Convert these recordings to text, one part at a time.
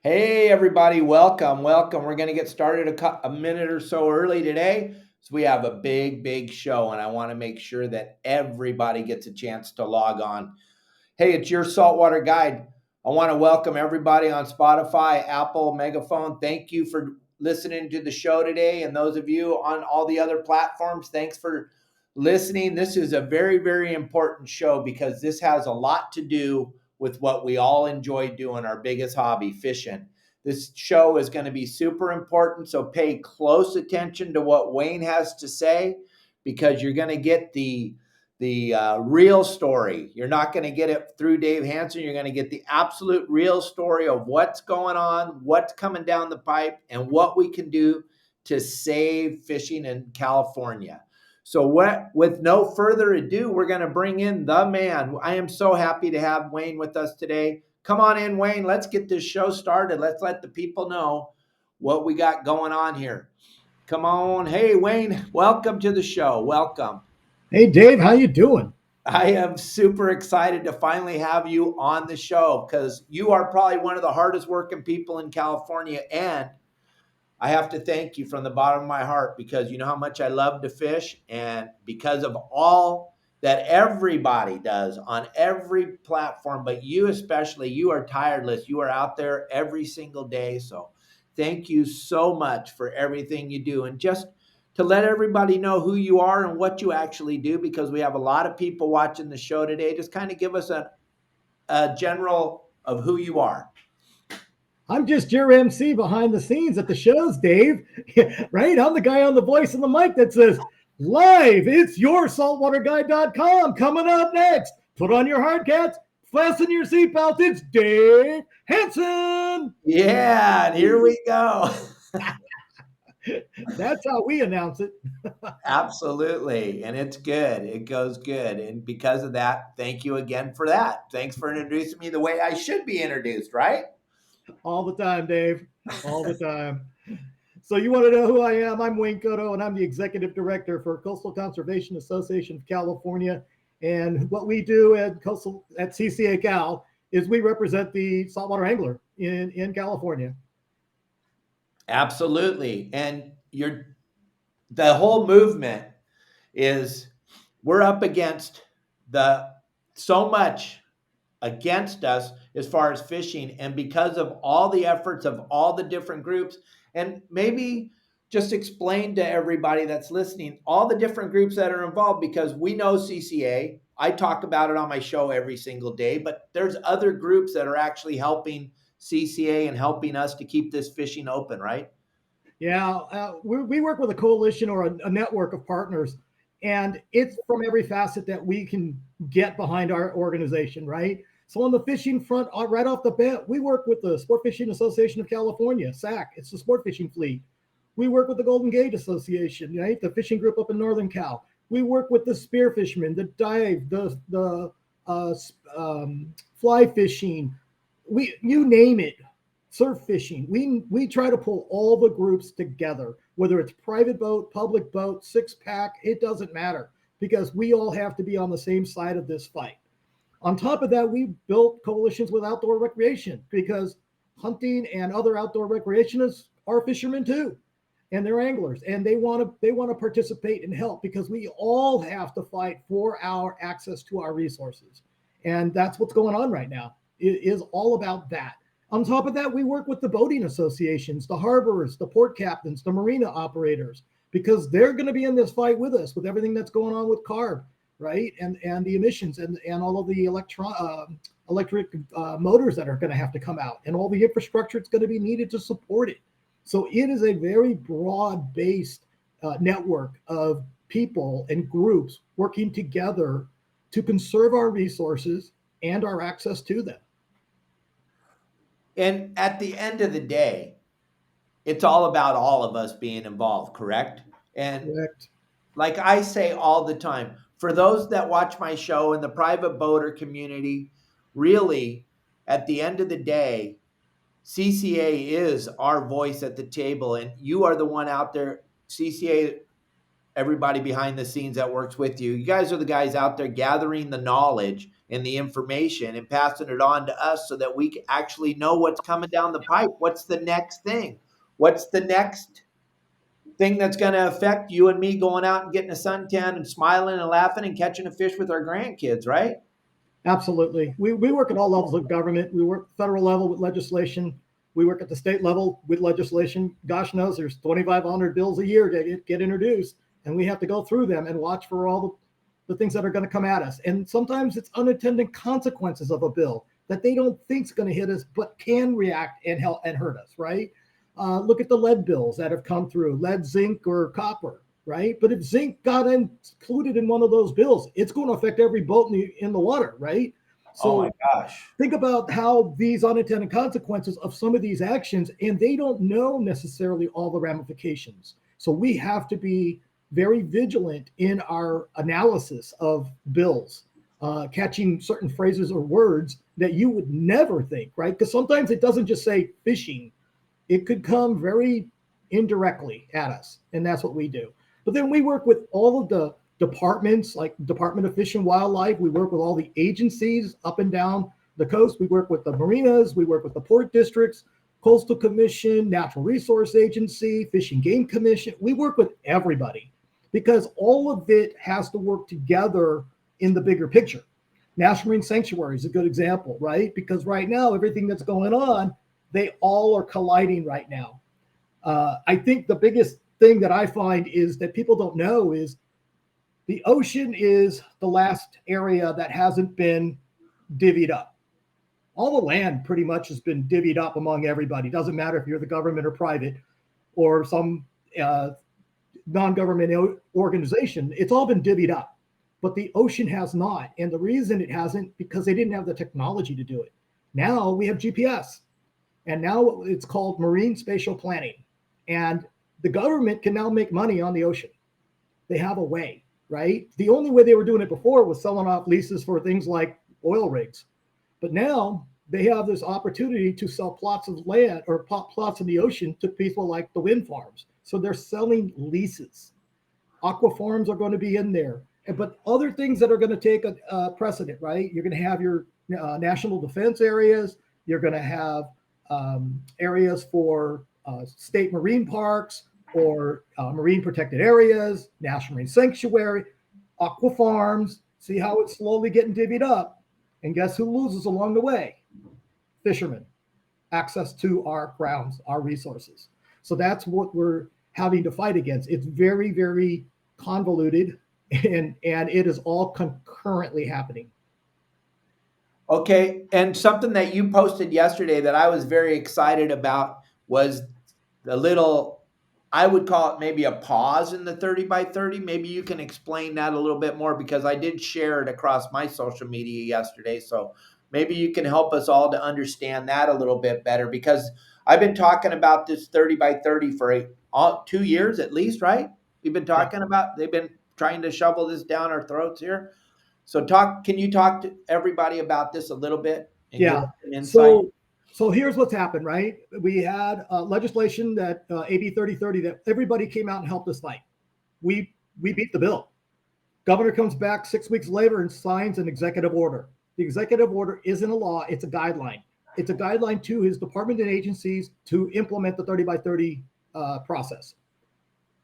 Hey, everybody, welcome, welcome. We're going to get started a minute or so early today. So, we have a big show, and I want to make sure that everybody gets a chance to log on. Hey, it's your Saltwater Guide. I want to welcome everybody on Spotify, Apple, Megaphone. Thank you for listening to the show today. And those of you on all the other platforms, thanks for listening. This is a very important show because this has a lot to do with what we all enjoy doing, our biggest hobby, fishing. This show is going to be super important, so pay close attention to what Wayne has to say because you're going to get the real story. You're not going to get it through Dave Hansen. You're going to get the absolute real story of what's going on, what's coming down the pipe, and what we can do to save fishing in California. So with no further ado, we're going to bring in the man. I am so happy to have Wayne with us today. Come on in, Wayne. Let's get this show started. Let's let the people know what we got going on here. Come on. Hey, Wayne, welcome to the show. Welcome. Hey Dave, how you doing? I am super excited to finally have you on the show because you are probably one of the hardest working people in California. And I have to thank you from the bottom of my heart because you know how much I love to fish. And because of all that everybody does on every platform, but you especially, you are tireless. You are out there every single day. So thank you so much for everything you do. And just to let everybody know who you are and what you actually do, because we have a lot of people watching the show today, just kind of give us a general of who you are. I'm just your MC behind the scenes at the shows, Dave. Right? I'm the guy on the voice and the mic that says, live, it's your saltwaterguide.com coming up next. Put on your hard cats, fasten your seatbelt. It's Dave Hansen. Yeah, and here we go. That's how we announce it. Absolutely. And it's good. It goes good. And because of that, thank you again for that. Thanks for introducing me the way I should be introduced, right? All the time, Dave. All the time. So you want to know who I am? I'm Wayne Kotow, and I'm the executive director for Coastal Conservation Association of California. And what we do at CCA Cal is we represent the saltwater angler in California. Absolutely. And the whole movement is we're up against the so much against us as far as fishing, and because of all the efforts of all the different groups, and maybe just explain to everybody that's listening all the different groups that are involved, because we know CCA, I talk about it on my show every single day, but there's other groups that are actually helping CCA and helping us to keep this fishing open, right? Yeah, we work with a coalition or a network of partners, and it's from every facet that we can get behind our organization, right? So on the fishing front, right off the bat, we work with the Sport Fishing Association of California, SAC. It's the sport fishing fleet. We work with the Golden Gate Association, right? The fishing group up in Northern Cal. We work with the spear fishermen, the dive, the uh, fly fishing. You name it, surf fishing. We try to pull all the groups together, whether it's private boat, public boat, six pack. It doesn't matter because we all have to be on the same side of this fight. On top of that, we built coalitions with outdoor recreation because hunting and other outdoor recreationists are fishermen too, and they're anglers, and they want to participate and help because we all have to fight for our access to our resources, and that's what's going on right now. It is all about that. On top of that, we work with the boating associations, the harborers, the port captains, the marina operators, because they're going to be in this fight with us with everything that's going on with CARB, right? And the emissions and all of the electric motors that are going to have to come out and all the infrastructure that's going to be needed to support it. So it is a very broad based network of people and groups working together to conserve our resources and our access to them. And at the end of the day, it's all about all of us being involved, correct? And Correct. like I say all the time, for those that watch my show in the private boater community, really, at the end of the day, CCA is our voice at the table, and you are the one out there. CCA, everybody behind the scenes that works with you, you guys are the guys out there gathering the knowledge and the information and passing it on to us so that we can actually know what's coming down the pipe. What's the next thing? What's the next thing that's going to affect you and me going out and getting a suntan and smiling and laughing and catching a fish with our grandkids, right? Absolutely. We work at all levels of government. We work federal level with legislation. We work at the state level with legislation. Gosh knows there's 2,500 bills a year to get introduced, and we have to go through them and watch for all the things that are going to come at us. And sometimes it's unintended consequences of a bill that they don't think is going to hit us, but can react and help and hurt us, right? Look at the lead bills that have come through, lead, zinc, or copper, right? But if zinc got included in one of those bills, it's going to affect every boat in the water, right? So oh my gosh. Think about how these unintended consequences of some of these actions, and they don't know necessarily all the ramifications. So we have to be very vigilant in our analysis of bills, catching certain phrases or words that you would never think, right? Because sometimes it doesn't just say fishing. It could come very indirectly at us, and that's what we do. But then we work with all of the departments, like Department of Fish and Wildlife. We work with all the agencies up and down the coast. We work with the marinas. We work with the port districts, Coastal Commission, Natural Resource Agency, Fish and Game Commission. We work with everybody because all of it has to work together in the bigger picture. National Marine Sanctuary is a good example, right? Because right now, everything that's going on, they all are colliding right now. I think the biggest thing that I find is that people don't know is the ocean is the last area that hasn't been divvied up. All the land pretty much has been divvied up among everybody. Doesn't matter if you're the government or private or some non-government organization. It's all been divvied up, but the ocean has not. And the reason it hasn't, because they didn't have the technology to do it. Now we have GPS, and now it's called marine spatial planning. And the government can now make money on the ocean. They have a way, right? The only way they were doing it before was selling off leases for things like oil rigs. But now they have this opportunity to sell plots of land or plots in the ocean to people like the wind farms. So they're selling leases. Aqua farms are going to be in there, but other things that are going to take a precedent, right? You're going to have your national defense areas. You're going to have areas for state marine parks or marine protected areas, national marine sanctuary, aqua farms. See how it's slowly getting divvied up. And guess who loses along the way? Fishermen. Access to our grounds, our resources. So that's what we're having to fight against. It's very, very convoluted, and it is all concurrently happening. Okay. And something that you posted yesterday that I was very excited about was the little, I would call it maybe a pause in the 30 by 30. Maybe you can explain that a little bit more, because I did share it across my social media yesterday. So maybe you can help us all to understand that a little bit better, because I've been talking about this 30 by 30 for 2 years at least, right? We've been talking about, they've been trying to shovel this down our throats here. So can you talk to everybody about this a little bit and give us some insight? So here's what's happened, right? We had legislation that AB 3030 that everybody came out and helped us fight. We beat the bill. Governor comes back 6 weeks later and signs an executive order. The executive order isn't a law, it's a guideline. It's a guideline to his department and agencies to implement the 30 by 30 process.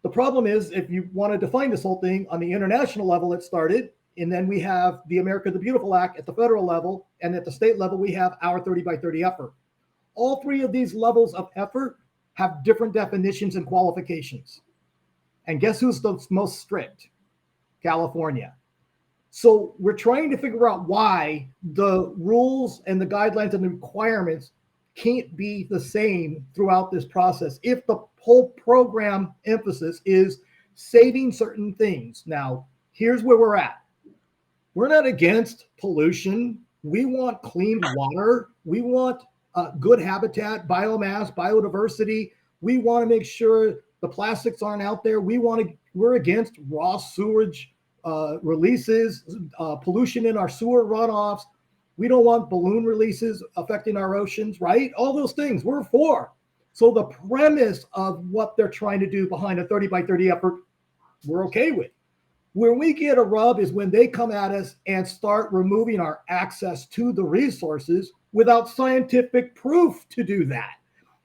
The problem is, if you want to define this whole thing on the international level, it started, and then we have the America the Beautiful Act at the federal level, and at the state level, we have our 30 by 30 effort. All three of these levels of effort have different definitions and qualifications. And guess who's the most strict? California. So we're trying to figure out why the rules and the guidelines and the requirements can't be the same throughout this process if the whole program emphasis is saving certain things. Now, here's where we're at. We're not against pollution. We want clean water. We want good habitat, biomass, biodiversity. We want to make sure the plastics aren't out there. We're against raw sewage releases, pollution in our sewer runoffs. We don't want balloon releases affecting our oceans, right? All those things we're for. So the premise of what they're trying to do behind a 30 by 30 effort, we're okay with. Where we get a rub is when they come at us and start removing our access to the resources without scientific proof to do that.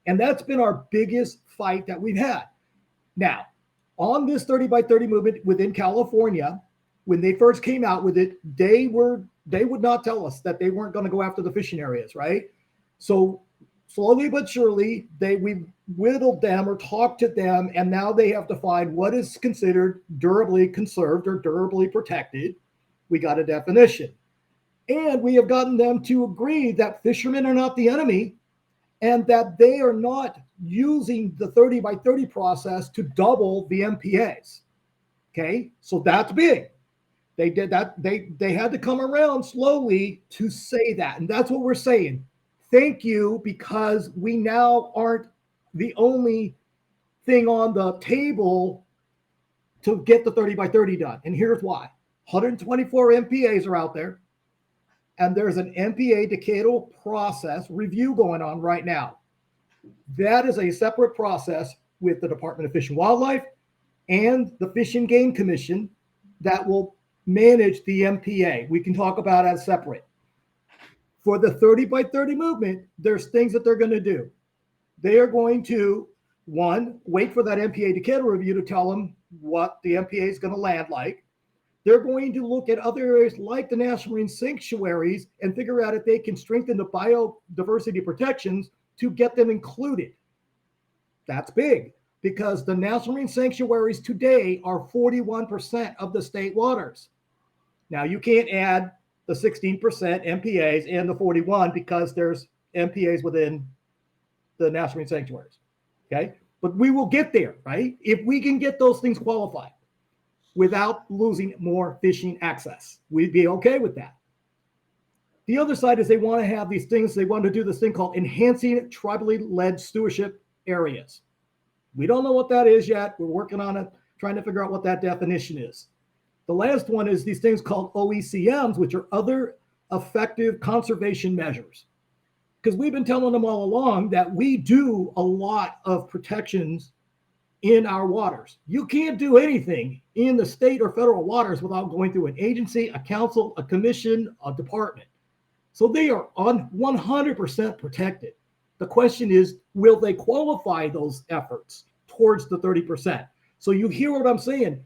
And that's been our biggest fight that we've had. Now, on this 30 by 30 movement within California, when they first came out with it, they would not tell us that they weren't going to go after the fishing areas, right? So slowly but surely, we whittled them or talked to them, and now they have to find what is considered durably conserved or durably protected. We got a definition. And we have gotten them to agree that fishermen are not the enemy and that they are not using the 30 by 30 process to double the MPAs. Okay, so that's big. They did that. They had to come around slowly to say that. And that's what we're saying. Thank you, because we now aren't the only thing on the table to get the 30 by 30 done. And here's why. 124 MPAs are out there, and there's an MPA decadal process review going on right now. That is a separate process with the Department of Fish and Wildlife and the Fish and Game Commission that will manage the MPA. We can talk about as separate. For the 30 by 30 movement, there's things that they're going to do. They are going to, one, wait for that MPA decadal review to tell them what the MPA is going to land like. They're going to look at other areas like the National Marine Sanctuaries and figure out if they can strengthen the biodiversity protections to get them included. That's big, because the National Marine Sanctuaries today are 41% of the state waters. Now, you can't add the 16% MPAs and the 41 because there's MPAs within the National Marine Sanctuaries, okay? But we will get there, right? If we can get those things qualified without losing more fishing access, we'd be okay with that. The other side is they want to have these things, they want to do this thing called enhancing tribally led stewardship areas. We don't know what that is yet. We're working on it, trying to figure out what that definition is. The last one is these things called OECMs, which are other effective conservation measures. Because we've been telling them all along that we do a lot of protections in our waters. You can't do anything in the state or federal waters without going through an agency, a council, a commission, a department. So they are 100% protected. The question is, will they qualify those efforts towards the 30%? So you hear what I'm saying?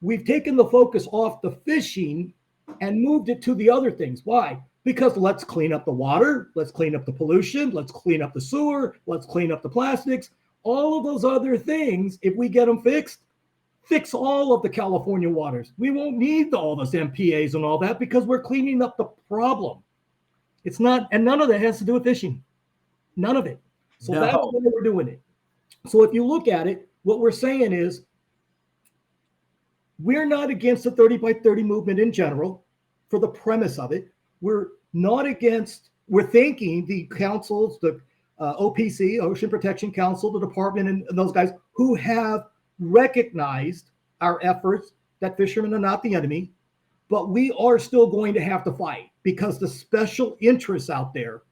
We've taken the focus off the fishing and moved it to the other things. Why? Because let's clean up the water, let's clean up the pollution, let's clean up the sewer, let's clean up the plastics. All of those other things, if we get them fixed, fix all of the California waters. We won't need all those MPAs and all that because we're cleaning up the problem. It's not, and none of that has to do with fishing. None of it. So that's why we're doing it. So if you look at it, what we're saying is we're not against the 30 by 30 movement in general for the premise of it. We're not against, we're thanking the councils, the OPC, Ocean Protection Council, the department, and those guys who have recognized our efforts that fishermen are not the enemy, but we are still going to have to fight because the special interests out there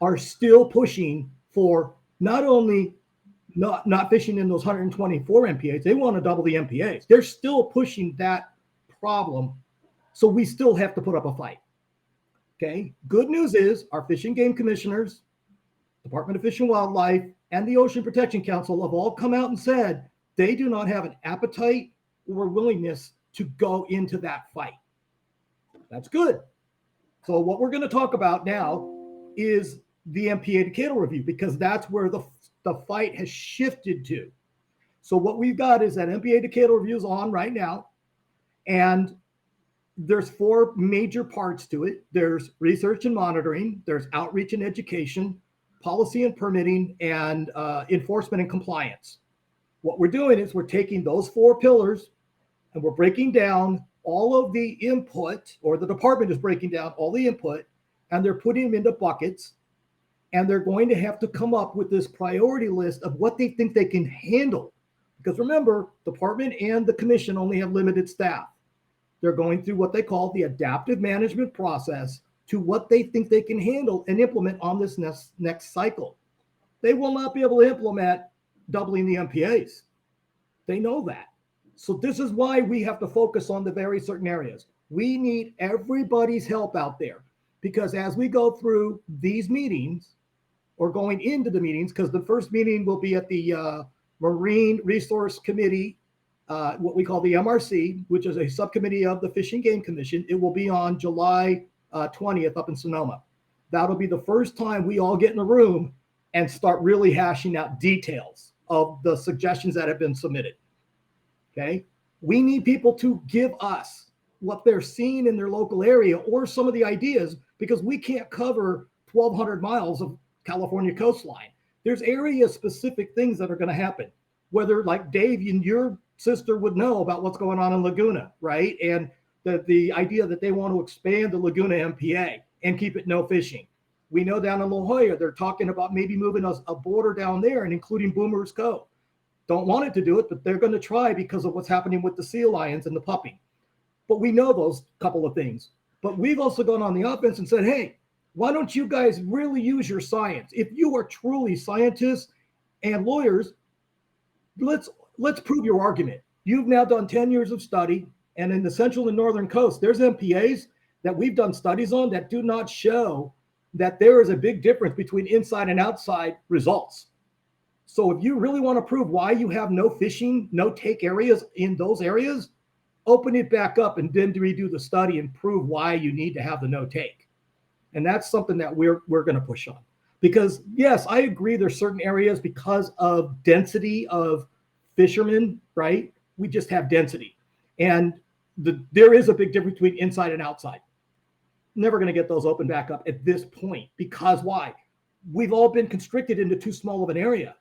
are still pushing for not only not fishing in those 124 MPAs, they want to double the MPAs. They're still pushing that problem. So we still have to put up a fight. Okay. Good news is our Fish and Game Commissioners, Department of Fish and Wildlife, and the Ocean Protection Council have all come out and said they do not have an appetite or willingness to go into that fight. That's good. So what we're going to talk about now is the MPA decadal review, because that's where the fight has shifted to. So what we've got is that MPA decadal review is on right now, and there's four major parts to it. There's research and monitoring, there's outreach and education, policy and permitting, and enforcement and compliance. What we're doing is we're taking those four pillars and we're breaking down all of the input, or the department is breaking down all the input, and they're putting them into buckets, and they're going to have to come up with this priority list of what they think they can handle. Because remember, department and the commission only have limited staff. They're going through what they call the adaptive management process to what they think they can handle and implement on this next cycle. They will not be able to implement doubling the MPAs. They know that. So this is why we have to focus on the very certain areas. We need everybody's help out there, because as we go through these meetings or going into the meetings, because the first meeting will be at the Marine Resource Committee, what we call the MRC, which is a subcommittee of the Fish and Game Commission. It will be on July 20th up in Sonoma. That'll be the first time we all get in a room and start really hashing out details of the suggestions that have been submitted. Okay. We need people to give us what they're seeing in their local area or some of the ideas, because we can't cover 1,200 miles of California coastline. There's area specific things that are going to happen, whether like Dave and your sister would know about what's going on in Laguna, right? And the idea that they want to expand the Laguna MPA and keep it no fishing. We know down in La Jolla, they're talking about maybe moving a border down there and including Boomer's Cove. Don't want it to do it, but they're going to try because of what's happening with the sea lions and the pupping. But we know those couple of things. But we've also gone on the offense and said, hey, why don't you guys really use your science? If you are truly scientists and lawyers, let's prove your argument. You've now done 10 years of study, and in the central and northern coast, there's MPAs that we've done studies on that do not show that there is a big difference between inside and outside results. So if you really want to prove why you have no fishing, no take areas in those areas, open it back up and then redo the study and prove why you need to have the no take. And that's something that we're going to push on. Because yes, I agree there's certain areas because of density of fishermen, right? We just have density. And there is a big difference between inside and outside. Never going to get those open back up at this point. Because why? We've all been constricted into too small of an area.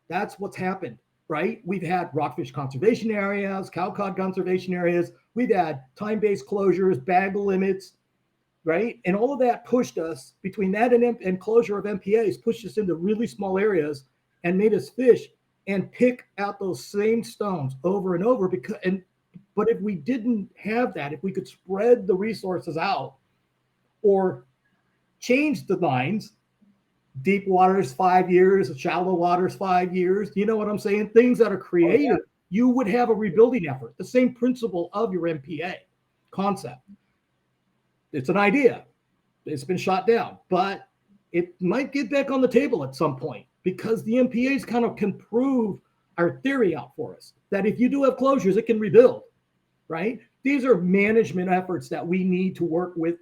That's what's happened, right? We've had rockfish conservation areas, cowcod conservation areas. We've had time-based closures, bag limits, right? And all of that pushed us, between that and closure of MPAs, pushed us into really small areas and made us fish and pick out those same stones over and over. But if we didn't have that, if we could spread the resources out or change the lines, deep waters 5 years, shallow waters 5 years, you know what I'm saying? Things that are creative, oh, yeah. You would have a rebuilding effort. The same principle of your MPA concept. It's an idea. It's been shot down, but it might get back on the table at some point, because the MPAs kind of can prove our theory out for us that if you do have closures, it can rebuild, right? These are management efforts that we need to work with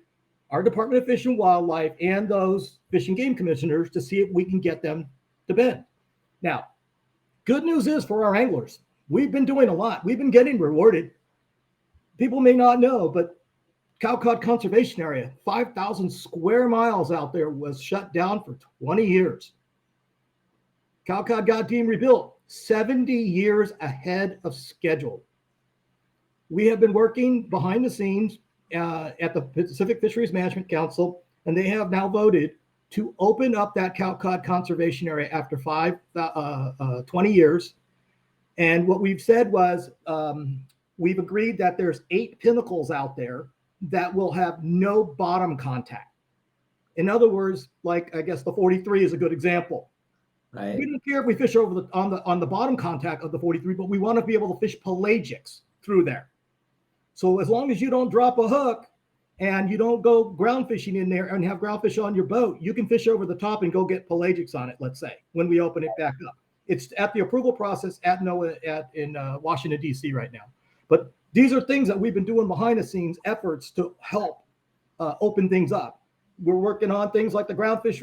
our Department of Fish and Wildlife and those Fish and Game Commissioners to see if we can get them to bend. Now, good news is for our anglers, we've been doing a lot. We've been getting rewarded. People may not know, but Cowcod Conservation Area, 5,000 square miles out there, was shut down for 20 years. Cowcod got deemed rebuilt 70 years ahead of schedule. We have been working behind the scenes at the Pacific Fisheries Management Council, and they have now voted to open up that Cowcod Conservation Area after 20 years. And what we've said was we've agreed that there's 8 pinnacles out there that will have no bottom contact. In other words, like I guess the 43 is a good example. Right. We don't care if we fish over on the bottom contact of the 43, but we want to be able to fish pelagics through there. So as long as you don't drop a hook and you don't go ground fishing in there and have ground fish on your boat, you can fish over the top and go get pelagics on it, let's say, when we open it back up. It's at the approval process at NOAA in Washington, D.C. right now. But these are things that we've been doing behind the scenes efforts to help open things up. We're working on things like the groundfish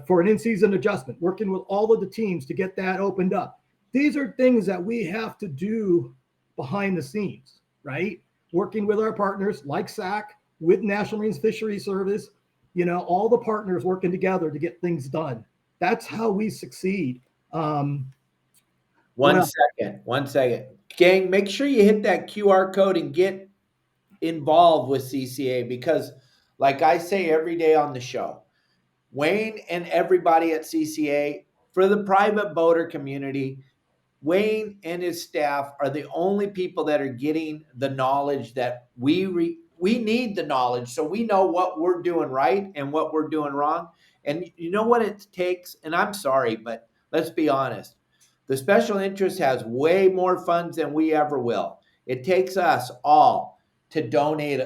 for an in-season adjustment, working with all of the teams to get that opened up. These are things that we have to do behind the scenes, right? Working with our partners like SAC, with National Marine Fisheries Service, all the partners working together to get things done. That's how we succeed. One second. Gang, make sure you hit that QR code and get involved with CCA, because like I say every day on the show, Wayne and everybody at CCA, for the private boater community, Wayne and his staff are the only people that are getting the knowledge that we need the knowledge, so we know what we're doing right and what we're doing wrong. And you know what it takes? And I'm sorry, but let's be honest. The special interest has way more funds than we ever will. It takes us all to donate.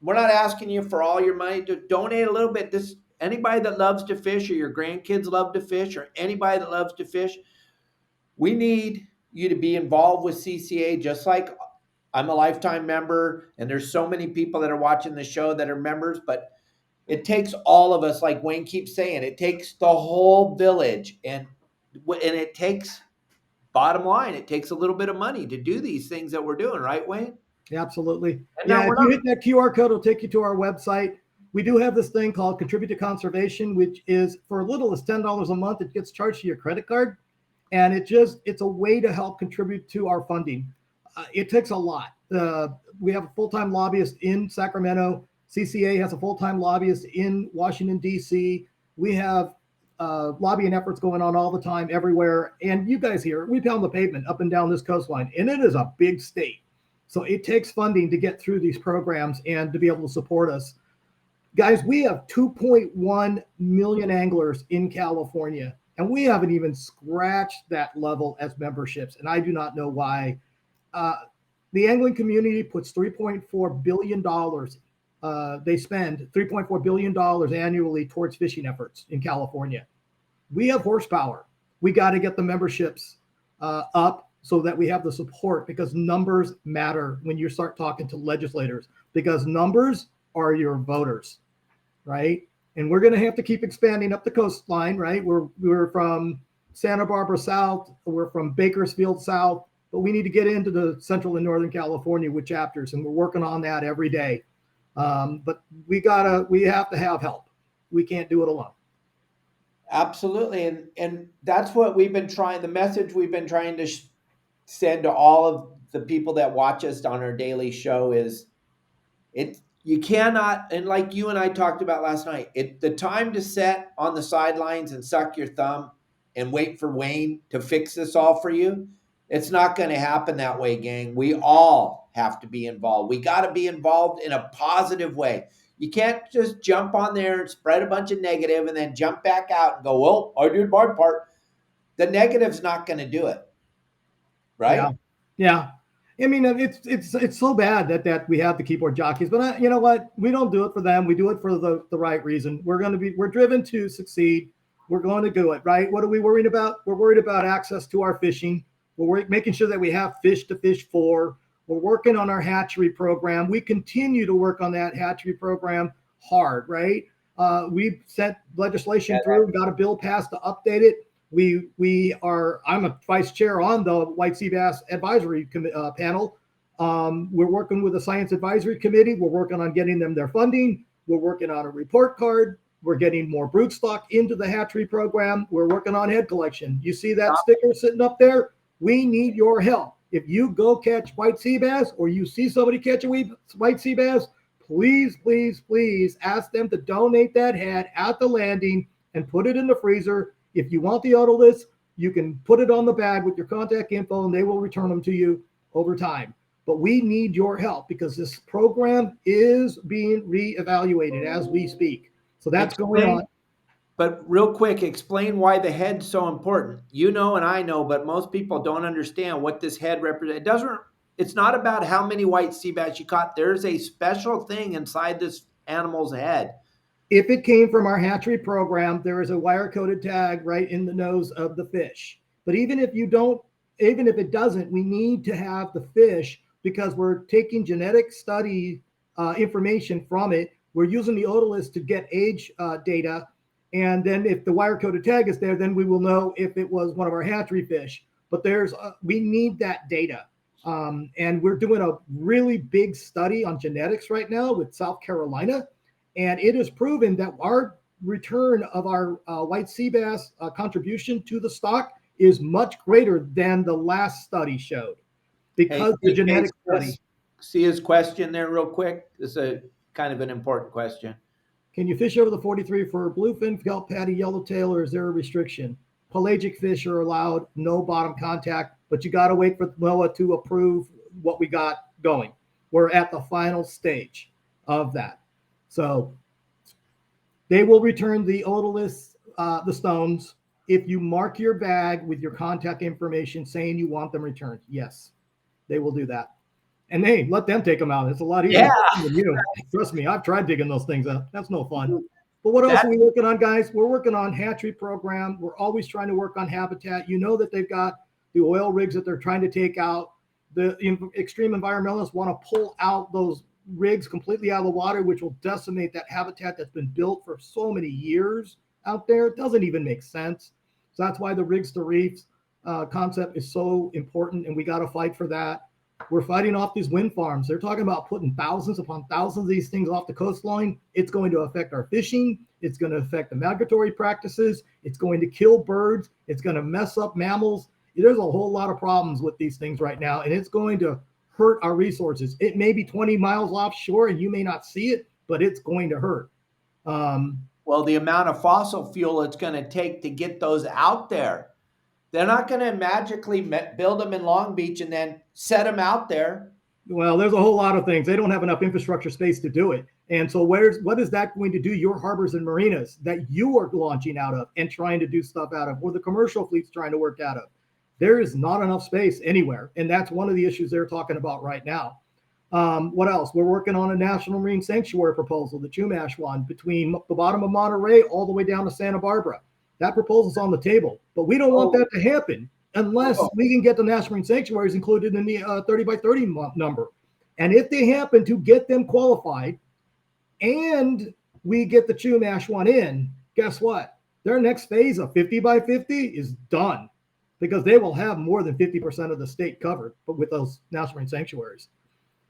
We're not asking you for all your money, to donate a little bit. This anybody that loves to fish, or your grandkids love to fish, or anybody that loves to fish, we need you to be involved with CCA, just like I'm a lifetime member, and there's so many people that are watching the show that are members, but it takes all of us, like Wayne keeps saying, it takes the whole village, and it takes, bottom line, it takes a little bit of money to do these things that we're doing, right, Wayne? Absolutely. And Yeah, now if we're you not. hit that QR code, it'll take you to our website. We do have this thing called Contribute to Conservation, which is for as little as $10 a month. It gets charged to your credit card, and it's a way to help contribute to our funding. It takes a lot. We have a full-time lobbyist in Sacramento. CCA has a full-time lobbyist in Washington, D.C. We have lobbying efforts going on all the time, everywhere. And you guys here, we pound the pavement up and down this coastline, and it is a big state. So it takes funding to get through these programs and to be able to support us. Guys, we have 2.1 million anglers in California, and we haven't even scratched that level as memberships. And I do not know why. The angling community puts $3.4 billion. They spend $3.4 billion annually towards fishing efforts in California. We have horsepower. We got to get the memberships up so that we have the support, because numbers matter when you start talking to legislators, because numbers are your voters, right? And we're going to have to keep expanding up the coastline, right? We're from Santa Barbara South, we're from Bakersfield South, but we need to get into the Central and Northern California with chapters, and we're working on that every day. But we have to have help. We can't do it alone. Absolutely. And that's what we've been trying, the message we've been trying to send to all of the people that watch us on our daily show is, you cannot, and like you and I talked about last night, the time to sit on the sidelines and suck your thumb and wait for Wayne to fix this all for you, it's not going to happen that way, gang. We all have to be involved. We got to be involved in a positive way. You can't just jump on there and spread a bunch of negative and then jump back out and go, well, I did my part. The negative's not going to do it, right? Yeah. I mean, it's so bad that we have the keyboard jockeys, but you know what? We don't do it for them. We do it for the right reason. We're driven to succeed. We're going to do it, right? What are we worried about? We're worried about access to our fishing. We're making sure that we have fish to fish for. We're working on our hatchery program. We continue to work on that hatchery program hard, right? We've sent legislation through, got a bill passed to update it. I'm a vice chair on the White Sea Bass Advisory Panel. We're working with the Science Advisory Committee. We're working on getting them their funding. We're working on a report card. We're getting more broodstock into the hatchery program. We're working on head collection. You see that sticker sitting up there? We need your help. If you go catch white sea bass, or you see somebody catch a white sea bass, please, please, please ask them to donate that head at the landing and put it in the freezer. If you want the otoliths, you can put it on the bag with your contact info, and they will return them to you over time. But we need your help, because this program is being reevaluated as we speak. So that's going on. But real quick, explain why the head's so important. You know, and I know, but most people don't understand what this head represents. It's not about how many white sea bass you caught. There's a special thing inside this animal's head. If it came from our hatchery program, there is a wire-coded tag right in the nose of the fish. But even if it doesn't, we need to have the fish, because we're taking genetic study information from it. We're using the otoliths to get age data. And then if the wire-coded tag is there, then we will know if it was one of our hatchery fish. But we need that data. And we're doing a really big study on genetics right now with South Carolina. And it is proven that our return of our white sea bass contribution to the stock is much greater than the last study showed, because the genetic study. See his question there real quick? This is a kind of an important question. Can you fish over the 43 for bluefin, kelp patty, yellowtail, or is there a restriction? Pelagic fish are allowed, no bottom contact, but you got to wait for NOAA to approve what we got going. We're at the final stage of that. So they will return the otoliths, the stones. if you mark your bag with your contact information saying you want them returned, yes, they will do that. And hey, let them take them out. It's a lot easier Yeah. than you. Trust me, I've tried digging those things up. That's no fun. But what else That are we working on, guys? We're working on hatchery program. We're always trying to work on habitat. You know that they've got the oil rigs that they're trying to take out. The extreme environmentalists want to pull out those rigs completely out of the water, which will decimate that habitat that's been built for so many years out there. It doesn't even make sense. So that's why the rigs to reefs concept is so important, and we got to fight for that. We're fighting off these wind farms. They're talking about putting thousands upon thousands of these things off the coastline. It's going to affect our fishing. It's going to affect the migratory practices. It's going to kill birds. It's going to mess up mammals. There's a whole lot of problems with these things right now, and it's going to hurt our resources. It may be 20 miles offshore and you may not see it, but it's going to hurt. Well, the amount of fossil fuel it's going to take to get those out there. They're not going to magically build them in Long Beach and then set them out there. Well, there's a whole lot of things. They don't have enough infrastructure space to do it. And so what is that going to do? Your harbors and marinas that you are launching out of and trying to do stuff out of, or the commercial fleet's trying to work out of. There is not enough space anywhere. And that's one of the issues they're talking about right now. What else? We're working on a National Marine Sanctuary proposal, the Chumash one, between the bottom of Monterey all the way down to Santa Barbara. That proposal's on the table, but we don't want that to happen unless we can get the National Marine Sanctuaries included in the 30 by 30 number. And if they happen to get them qualified and we get the Chumash one in, guess what? Their next phase of 50 by 50 is done because they will have more than 50% of the state covered, but with those National Marine Sanctuaries.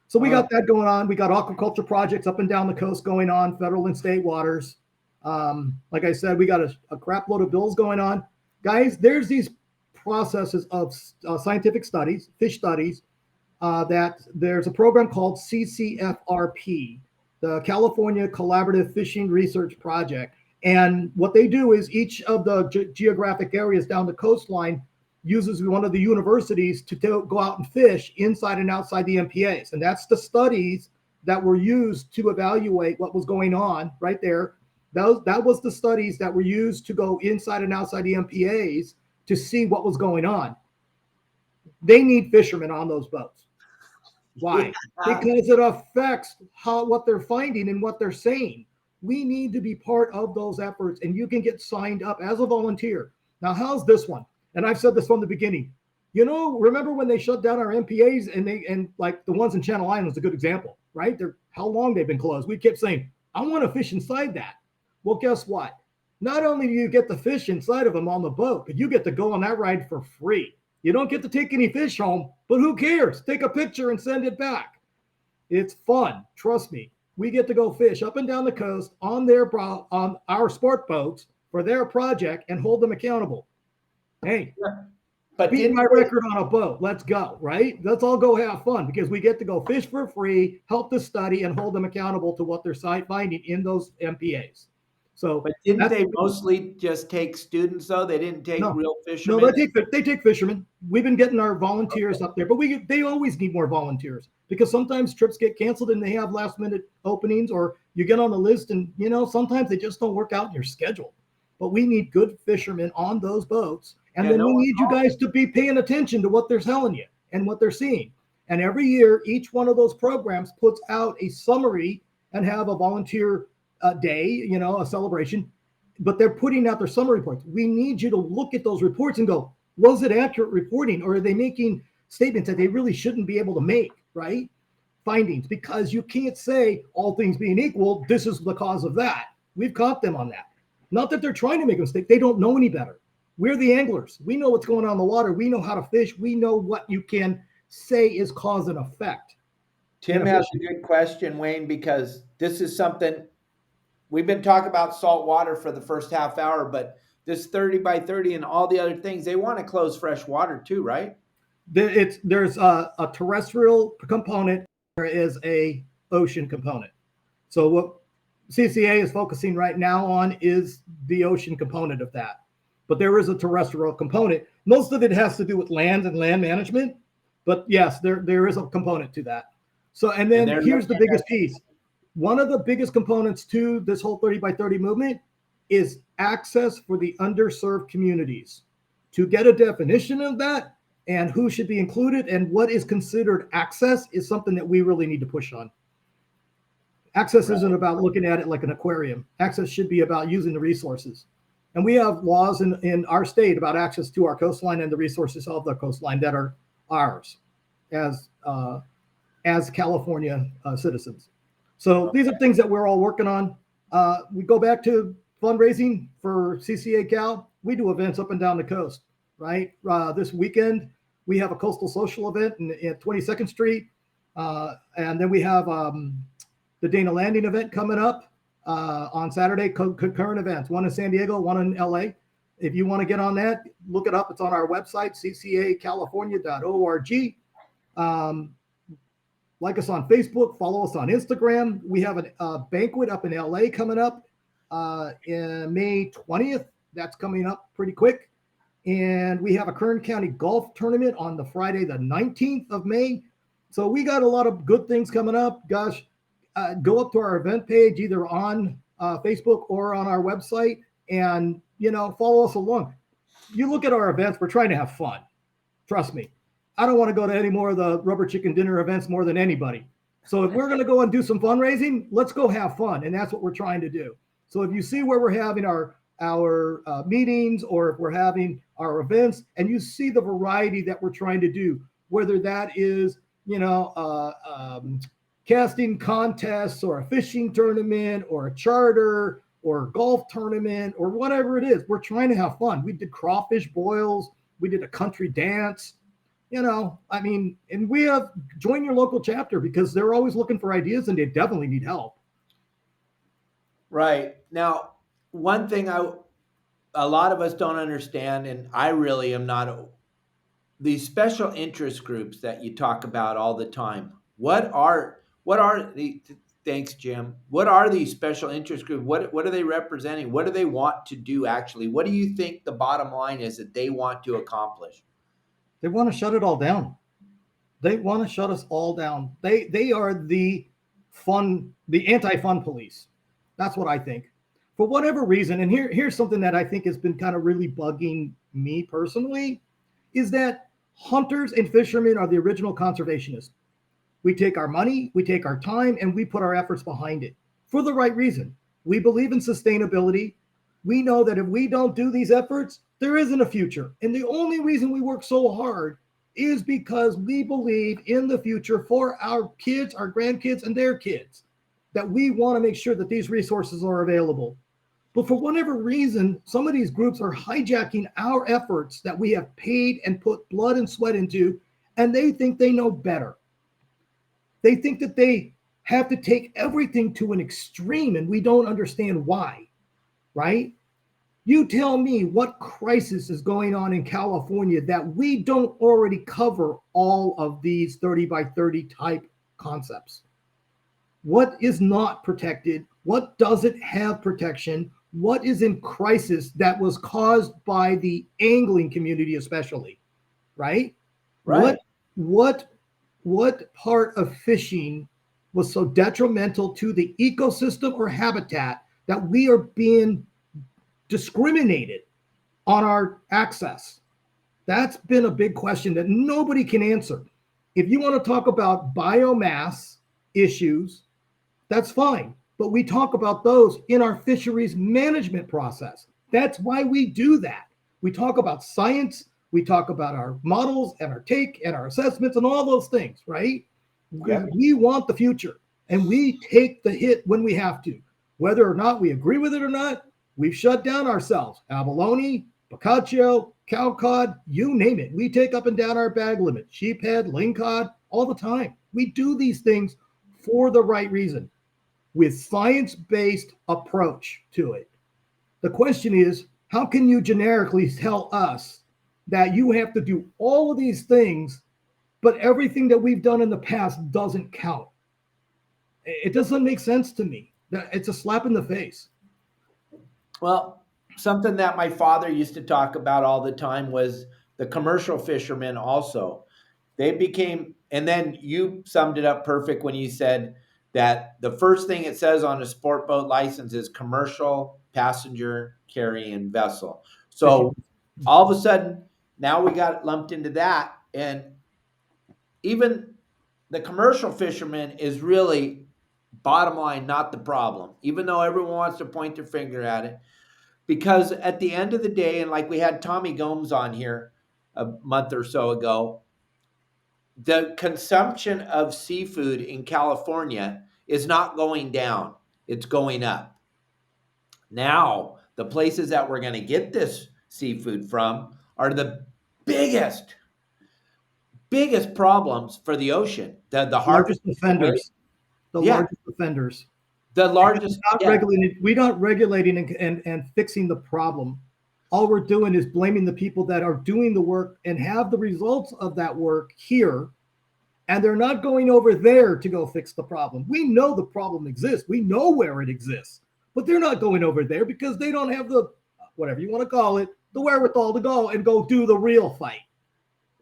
So we got that going on. We got aquaculture projects up and down the coast going on, federal and state waters. Like I said, we got a crap load of bills going on. Guys, there's these processes of scientific studies, fish studies, that there's a program called CCFRP, the California Collaborative Fishing Research Project. And what they do is each of the geographic areas down the coastline uses one of the universities to go out and fish inside and outside the MPAs. And that's the studies that were used to evaluate what was going on right there. That was the studies that were used to go inside and outside the MPAs to see what was going on. They need fishermen on those boats. Why? Because it affects what they're finding and what they're saying. We need to be part of those efforts, and you can get signed up as a volunteer. Now, how's this one? And I've said this from the beginning. You know, remember when they shut down our MPAs and like the ones in Channel Islands is a good example, right? How long they've been closed. We kept saying, I want to fish inside that. Well, guess what? Not only do you get the fish inside of them on the boat, but you get to go on that ride for free. You don't get to take any fish home, but who cares? Take a picture and send it back. It's fun. Trust me. We get to go fish up and down the coast on our sport boats for their project and hold them accountable. Hey, but beat my record on a boat. Let's go, right? Let's all go have fun because we get to go fish for free, help the study, and hold them accountable to what they're finding in those MPAs. So, but didn't they mostly just take students though? They didn't take real fishermen. No, they take fishermen. We've been getting our volunteers up there, but they always need more volunteers because sometimes trips get canceled and they have last minute openings, or you get on the list and sometimes they just don't work out in your schedule. But we need good fishermen on those boats, and then we need you guys to be paying attention to what they're telling you and what they're seeing. And every year, each one of those programs puts out a summary and have a volunteer day, a celebration, but they're putting out their summary reports. We need you to look at those reports and go, was it accurate reporting, or are they making statements that they really shouldn't be able to make, right? Findings, because you can't say all things being equal, this is the cause of that. We've caught them on that. Not that they're trying to make a mistake. They don't know any better. We're the anglers. We know what's going on in the water. We know how to fish. We know what you can say is cause and effect. Tim has a good question, Wayne, because this is something we've been talking about saltwater for the first half hour, but this 30 by 30 and all the other things, they want to close fresh water too, right? There's a terrestrial component. There is a ocean component. So what CCA is focusing right now on is the ocean component of that. But there is a terrestrial component. Most of it has to do with land and land management. But yes, there is a component to that. So, and then here's the biggest piece. One of the biggest components to this whole 30 by 30 movement is access for the underserved communities. To get a definition of that and who should be included and what is considered access is something that we really need to push on. Access isn't about looking at it like an aquarium. Access should be about using the resources. And we have laws in our state about access to our coastline and the resources of the coastline that are ours as California citizens. So these are things that we're all working on. We go back to fundraising for CCA Cal. We do events up and down the coast, right? This weekend, we have a coastal social event at 22nd Street. And then we have the Dana Landing event coming up on Saturday, concurrent events, one in San Diego, one in LA. If you want to get on that, look it up. It's on our website, ccacalifornia.org. Like us on Facebook, follow us on Instagram. We have a banquet up in LA coming up in May 20th. That's coming up pretty quick. And we have a Kern County golf tournament on the Friday, the 19th of May. So we got a lot of good things coming up. Gosh, go up to our event page, either on Facebook or on our website, and, follow us along. You look at our events, we're trying to have fun. Trust me. I don't want to go to any more of the rubber chicken dinner events more than anybody. So if we're going to go and do some fundraising, let's go have fun. And that's what we're trying to do. So if you see where we're having our meetings, or if we're having our events, and you see the variety that we're trying to do, whether that is, casting contests or a fishing tournament or a charter or a golf tournament or whatever it is, we're trying to have fun. We did crawfish boils. We did a country dance. And we have join your local chapter, because they're always looking for ideas and they definitely need help. Right. Now, one thing a lot of us don't understand, and I really am not, these special interest groups that you talk about all the time. What are the, thanks, Jim. What are these special interest groups? What are they representing? What do they want to do actually? What do you think the bottom line is that they want to accomplish? They want to shut it all down. They want to shut us all down. They are the anti-fun police. That's what I think. For whatever reason, and here's something that I think has been kind of really bugging me personally, is that hunters and fishermen are the original conservationists. We take our money, we take our time, and we put our efforts behind it for the right reason. We believe in sustainability. We know that if we don't do these efforts, there isn't a future. And the only reason we work so hard is because we believe in the future for our kids, our grandkids, and their kids, that we want to make sure that these resources are available. But for whatever reason, some of these groups are hijacking our efforts that we have paid and put blood and sweat into, and they think they know better. They think that they have to take everything to an extreme, and we don't understand why, right? You tell me what crisis is going on in California that we don't already cover all of these 30 by 30 type concepts. What is not protected? What doesn't have protection? What is in crisis that was caused by the angling community, especially, right? Right. What part of fishing was so detrimental to the ecosystem or habitat that we are being discriminated on our access? That's been a big question that nobody can answer. If you want to talk about biomass issues, that's fine. But we talk about those in our fisheries management process. That's why we do that. We talk about science. We talk about our models and our take and our assessments and all those things, right? Yeah. We want the future, and we take the hit when we have to. Whether or not we agree with it or not, we've shut down ourselves. Abalone, Picacho, cowcod, you name it. We take up and down our bag limit. Sheephead, lingcod, all the time. We do these things for the right reason, with science-based approach to it. The question is, how can you generically tell us that you have to do all of these things, but everything that we've done in the past doesn't count? It doesn't make sense to me. It's a slap in the face. Well, something that my father used to talk about all the time was the commercial fishermen also. They became, and then you summed it up perfect when you said that the first thing it says on a sport boat license is commercial passenger carrying vessel. So all of a sudden, now we got lumped into that. And even the commercial fisherman is really, bottom line, not the problem, even though everyone wants to point their finger at it. Because at the end of the day, and like we had Tommy Gomes on here a month or so ago, the consumption of seafood in California is not going down, it's going up. Now, the places that we're going to get this seafood from are the biggest, biggest problems for the ocean. The Largest harvest, offenders, the yeah, largest offenders. the largest, yeah. We're not regulating and fixing the problem. All we're doing is blaming the people that are doing the work and have the results of that work here, and they're not going over there to go fix the problem. We know the problem exists. We know where it exists, but they're not going over there because they don't have the, whatever you want to call it, the wherewithal to go and go do the real fight,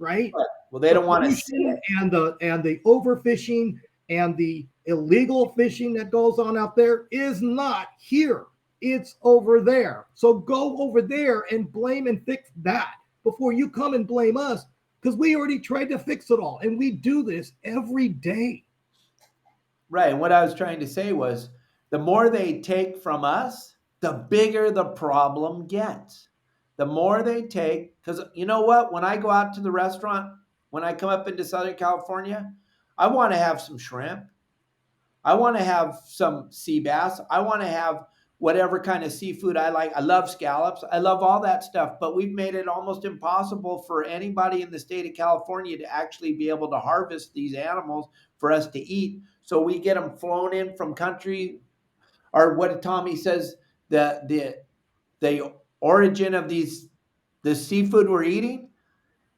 right? Well, they don't want to see pollution it. and the overfishing and the illegal fishing that goes on out there is not here. It's over there. So go over there and blame and fix that before you come and blame us, because we already tried to fix it all, and we do this every day. Right. And what I was trying to say was the more they take from us, the bigger the problem gets. The more they take, because you know what? When I go out to the restaurant, when I come up into Southern California, I want to have some shrimp. I want to have some sea bass. I want to have whatever kind of seafood I like. I love scallops. I love all that stuff. But we've made it almost impossible for anybody in the state of California to actually be able to harvest these animals for us to eat. So we get them flown in from country, or what Tommy says, the origin of the seafood we're eating.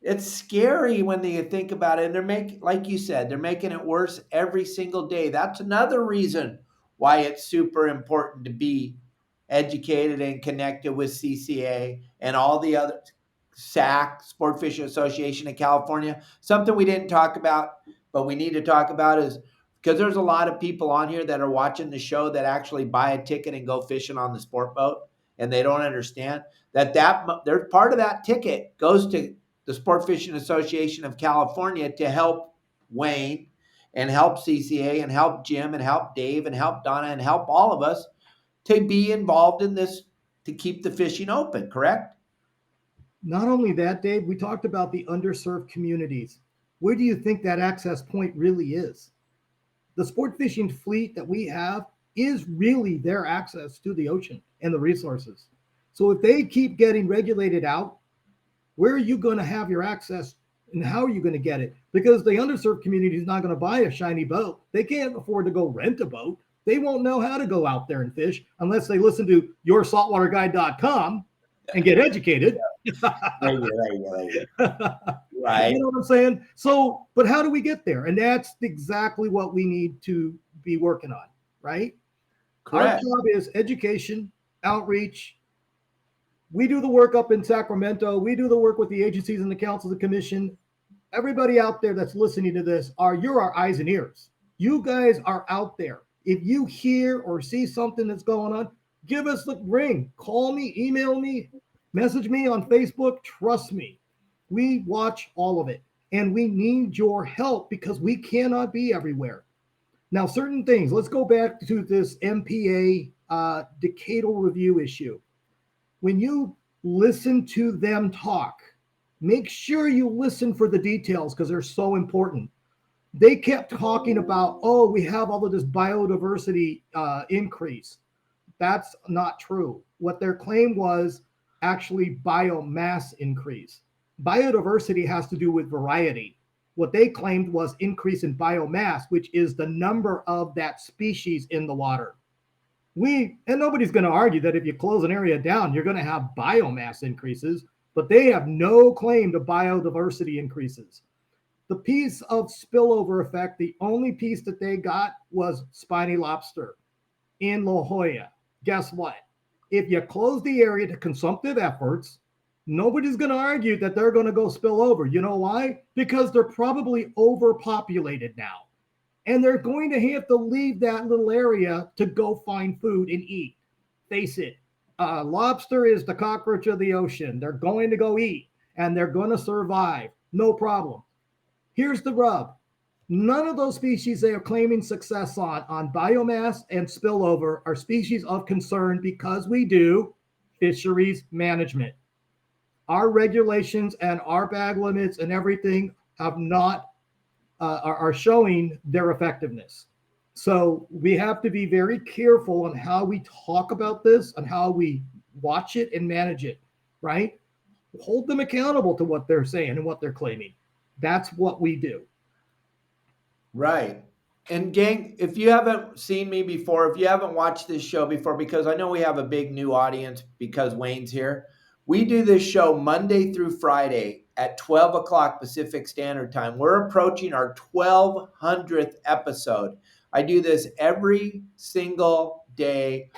It's scary when they think about it. And they're making, like you said, they're making it worse every single day. That's another reason why it's super important to be educated and connected with CCA and all the other SAC, Sport Fishing Association of California. Something we didn't talk about, but we need to talk about is because there's a lot of people on here that are watching the show that actually buy a ticket and go fishing on the sport boat, and they don't understand that they're part of that ticket goes to the Sport Fishing Association of California to help Wayne and help CCA and help Jim and help Dave and help Donna and help all of us to be involved in this, to keep the fishing open, correct? Not only that, Dave, we talked about the underserved communities. Where do you think that access point really is? The sport fishing fleet that we have is really their access to the ocean and the resources. So if they keep getting regulated out, where are you going to have your access and how are you going to get it? Because the underserved community is not going to buy a shiny boat. They can't afford to go rent a boat. They won't know how to go out there and fish unless they listen to yoursaltwaterguide.com and get educated. Right. You know what I'm saying? So, but how do we get there? And that's exactly what we need to be working on, right? Correct. Our job is education, outreach. We do the work up in Sacramento. We do the work with the agencies and the council, the commission. Everybody out there that's listening to this, you're our eyes and ears. You guys are out there. If you hear or see something that's going on, give us the ring. Call me, email me, message me on Facebook. Trust me, we watch all of it, and we need your help because we cannot be everywhere. Now, certain things. Let's go back to this MPA decadal review issue. When you listen to them talk, make sure you listen for the details because they're so important. They kept talking about, oh, we have all of this biodiversity increase. That's not true. What their claim was actually biomass increase. Biodiversity has to do with variety. What they claimed was increase in biomass, which is the number of that species in the water. And nobody's going to argue that if you close an area down, you're going to have biomass increases, but they have no claim to biodiversity increases. The piece of spillover effect, the only piece that they got was spiny lobster in La Jolla. Guess what? If you close the area to consumptive efforts, nobody's going to argue that they're going to go spill over. You know why? Because they're probably overpopulated now. And they're going to have to leave that little area to go find food and eat. Face it, Lobster is the cockroach of the ocean. They're going to go eat and they're going to survive. No problem. Here's the rub. None of those species they are claiming success on biomass and spillover are species of concern because we do fisheries management. Our regulations and our bag limits and everything have not are showing their effectiveness. So we have to be very careful on how we talk about this and how we watch it and manage it, right? Hold them accountable to what they're saying and what they're claiming. That's what we do. Right. And gang, if you haven't seen me before, if you haven't watched this show before, because I know we have a big new audience because Wayne's here, we do this show Monday through Friday at 12 o'clock Pacific Standard Time. We're approaching our 1200th episode. I do this every single day,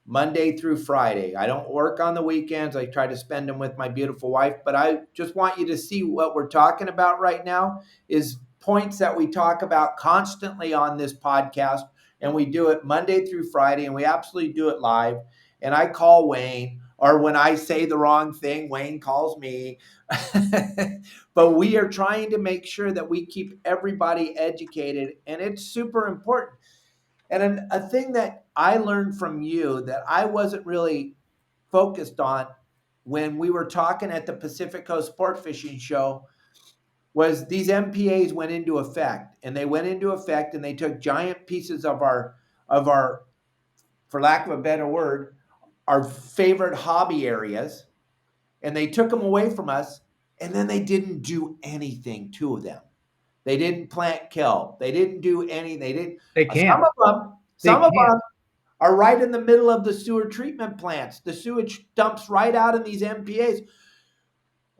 Monday through Friday. I don't work on the weekends. I try to spend them with my beautiful wife, but I just want you to see what we're talking about right now is points that we talk about constantly on this podcast, and we do it Monday through Friday, and we absolutely do it live. And I call Wayne, or when I say the wrong thing, Wayne calls me. But we are trying to make sure that we keep everybody educated, and it's super important. And a thing that I learned from you that I wasn't really focused on when we were talking at the Pacific Coast Sport Fishing Show was these MPAs went into effect, and they went into effect and they took giant pieces of our, for lack of a better word, our favorite hobby areas, and they took them away from us, and then they didn't do anything to them. They didn't plant kelp. They didn't do anything. They didn't. They can't. Some of them are right in the middle of the sewer treatment plants. The sewage dumps right out in these MPAs.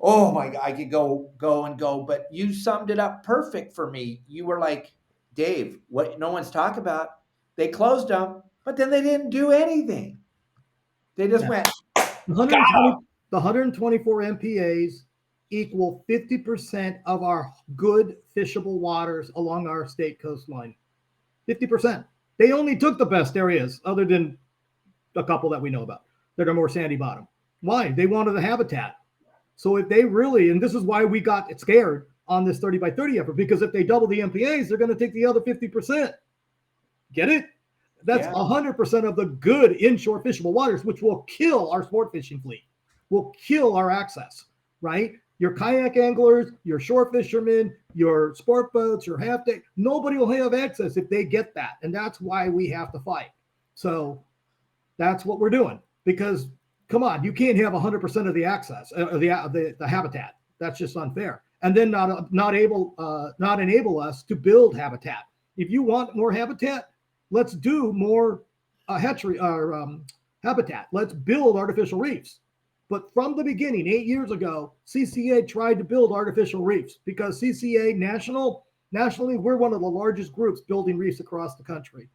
Oh my God, I could go, but you summed it up perfect for me. You were like, Dave, what no one's talking about. They closed them, but then they didn't do anything. They just went. The 124 MPAs equal 50% of our good fishable waters along our state coastline. 50%. They only took the best areas, other than a couple that we know about that are more sandy bottom. Why? They wanted the habitat. So if they really, and this is why we got scared on this 30 by 30 effort, because if they double the MPAs, they're going to take the other 50%. Get it? That's 100% of the good inshore fishable waters, which will kill our sport fishing fleet, will kill our access, right? Your kayak anglers, your shore fishermen, your sport boats, your half deck, nobody will have access if they get that. And that's why we have to fight. So that's what we're doing, because come on, you can't have 100% of the access, the habitat. That's just unfair. And then not enable us to build habitat. If you want more habitat, let's do more habitat. Let's build artificial reefs. But from the beginning, 8 years ago, CCA tried to build artificial reefs because CCA nationally, we're one of the largest groups building reefs across the country.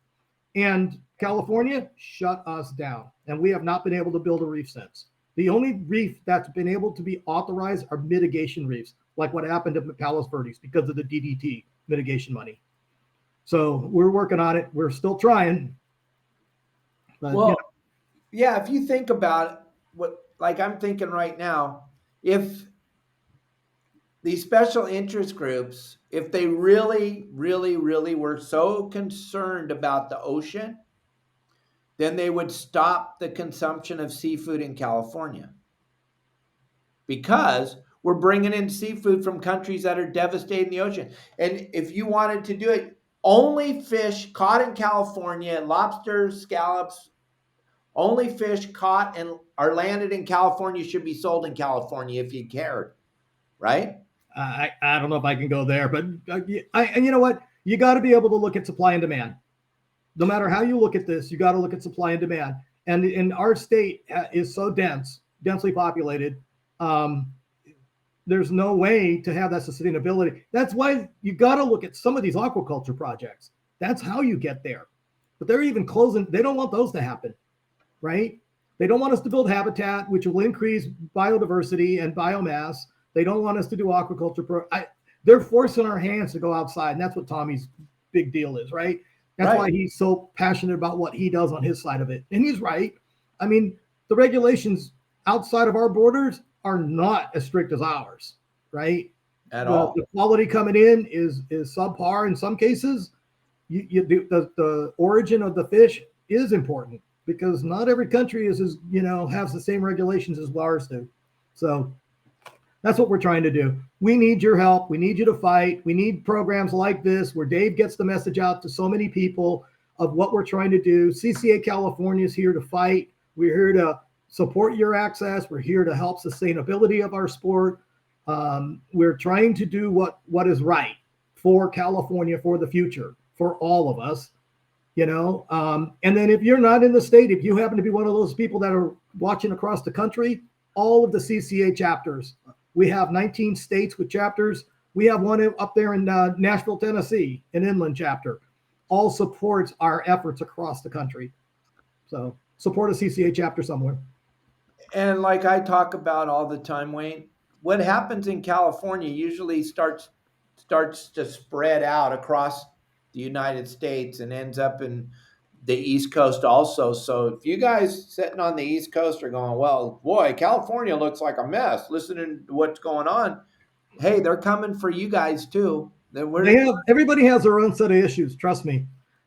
And California shut us down, and we have not been able to build a reef since. The only reef that's been able to be authorized are mitigation reefs, like what happened to Palos Verdes because of the DDT mitigation money. So we're working on it. We're still trying. But, well, yeah, if you think about it, like I'm thinking right now, if these special interest groups, if they really, really, really were so concerned about the ocean, then they would stop the consumption of seafood in California. Because we're bringing in seafood from countries that are devastating the ocean. And if you wanted to do it, only fish caught in California, lobsters, scallops, only fish caught and are landed in California should be sold in California if you cared, right? I don't know if I can go there, but and you know what? You got to be able to look at supply and demand. No matter how you look at this, you got to look at supply and demand. And in our state is so densely populated. There's no way to have that sustainability. That's why you got to look at some of these aquaculture projects. That's how you get there. But they're even closing. They don't want those to happen, right? They don't want us to build habitat, which will increase biodiversity and biomass. They don't want us to do aquaculture. They're forcing our hands to go outside. And that's what Tommy's big deal is, right? That's why he's so passionate about what he does on his side of it. And he's right. I mean, the regulations outside of our borders are not as strict as ours, right? At The all. quality coming in is subpar in some cases. The origin of the fish is important because not every country is as has the same regulations as ours do. So that's what we're trying to do. We need your help. We need you to fight. We need programs like this where Dave gets the message out to so many people of what we're trying to do. CCA California is here to fight. We're here to support your access. We're here to help sustainability of our sport. We're trying to do what is right for California, for the future, for all of us. And then if you're not in the state, if you happen to be one of those people that are watching across the country, all of the CCA chapters. We have 19 states with chapters. We have one up there in Nashville, Tennessee, an inland chapter. All supports our efforts across the country. So support a CCA chapter somewhere. And like I talk about all the time, Wayne, what happens in California usually starts to spread out across the United States and ends up in the East Coast also. So if you guys sitting on the East Coast are going, well, boy, California looks like a mess, listening to what's going on, hey, they're coming for you guys too. Everybody has their own set of issues. Trust me.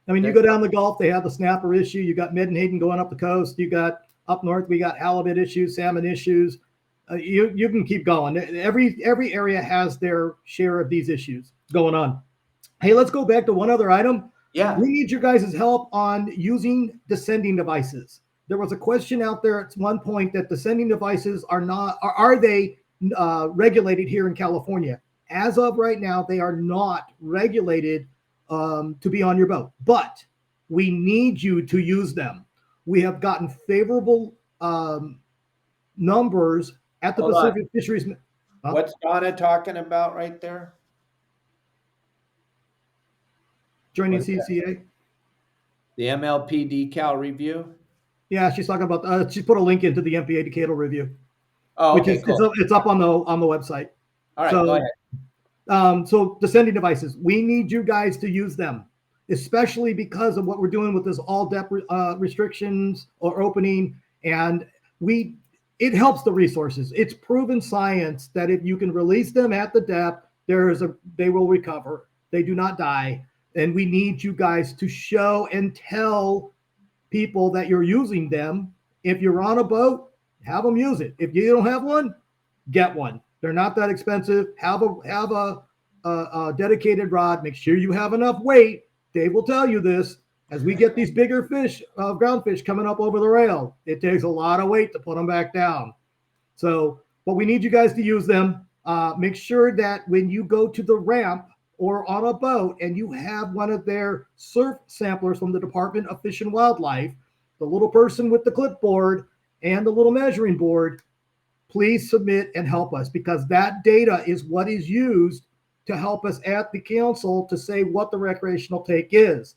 I mean, you go down the Gulf, they have the snapper issue. You got Menhaden going up the coast. You got up north, we got halibut issues, salmon issues. You can keep going. Every area has their share of these issues going on. Hey, let's go back to one other item. Yeah. We need your guys' help on using descending devices. There was a question out there at one point that descending devices are they regulated here in California? As of right now, they are not regulated to be on your boat, but we need you to use them. We have gotten favorable numbers at the Pacific Fisheries. What's Donna talking about right there? Joining CCA. The MLP decal review? Yeah, she's talking about. She put a link into the MPA decadal review. Oh, okay, cool. It's up on the website. All right, go ahead. So descending devices, we need you guys to use them, especially because of what we're doing with this all depth restrictions or opening, and it helps the resources. It's proven science that if you can release them at the depth, they will recover. They do not die, and we need you guys to show and tell people that you're using them. If you're on a boat, have them use it. If you don't have one, get one. They're not that expensive. Have a dedicated rod. Make sure you have enough weight. Dave will tell you this. As we get these bigger fish, ground fish coming up over the rail, it takes a lot of weight to put them back down. So, but we need you guys to use them. Make sure that when you go to the ramp or on a boat and you have one of their surf samplers from the Department of Fish and Wildlife, the little person with the clipboard and the little measuring board, please submit and help us, because that data is what is used to help us at the council to say what the recreational take is.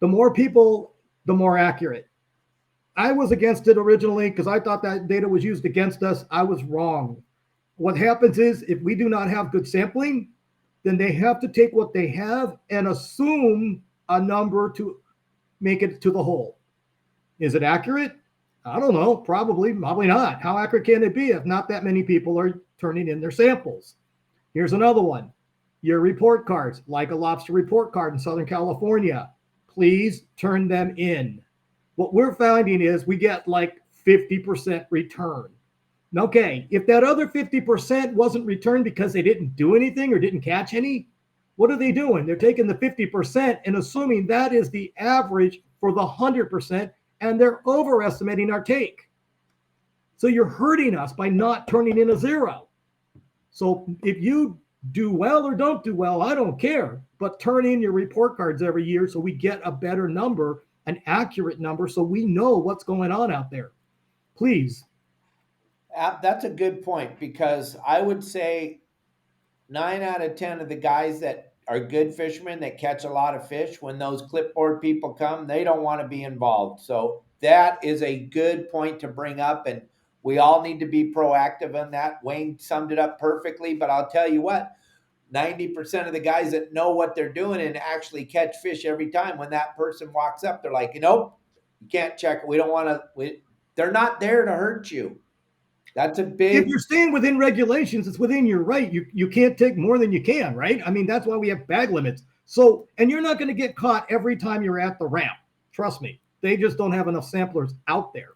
The more people, the more accurate. I was against it originally because I thought that data was used against us. I was wrong. What happens is if we do not have good sampling, then they have to take what they have and assume a number to make it to the whole. Is it accurate? I don't know. Probably not. How accurate can it be if not that many people are turning in their samples? Here's another one. Your report cards, like a lobster report card in Southern California, please turn them in. What we're finding is we get like 50% return. Okay, if that other 50% wasn't returned because they didn't do anything or didn't catch any, what are they doing? They're taking the 50% and assuming that is the average for the 100%, and they're overestimating our take. So you're hurting us by not turning in a zero. So if you do well or don't do well, I don't care, but turn in your report cards every year so we get a better number, an accurate number, so we know what's going on out there. Please. That's a good point, because I would say 9 out of 10 of the guys that are good fishermen that catch a lot of fish, when those clipboard people come, they don't want to be involved. So that is a good point to bring up, and we all need to be proactive on that. Wayne summed it up perfectly, but I'll tell you what, 90% of the guys that know what they're doing and actually catch fish every time, when that person walks up, they're like, nope, you can't check it. We don't want to. They're not there to hurt you. That's a If big. you're staying within regulations, it's within your right. You can't take more than you can, right? I mean, that's why we have bag limits. So, and you're not going to get caught every time you're at the ramp. Trust me. They just don't have enough samplers out there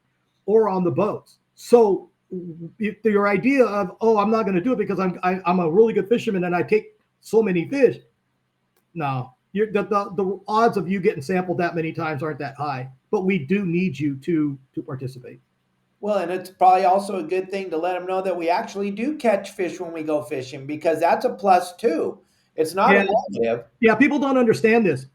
or on the boats. So your idea of, oh, I'm not going to do it because I'm a really good fisherman and I take so many fish. No, the odds of you getting sampled that many times aren't that high. But we do need you to participate. Well, and it's probably also a good thing to let them know that we actually do catch fish when we go fishing, because that's a plus too. It's not Yeah, a negative. yeah. People don't understand this.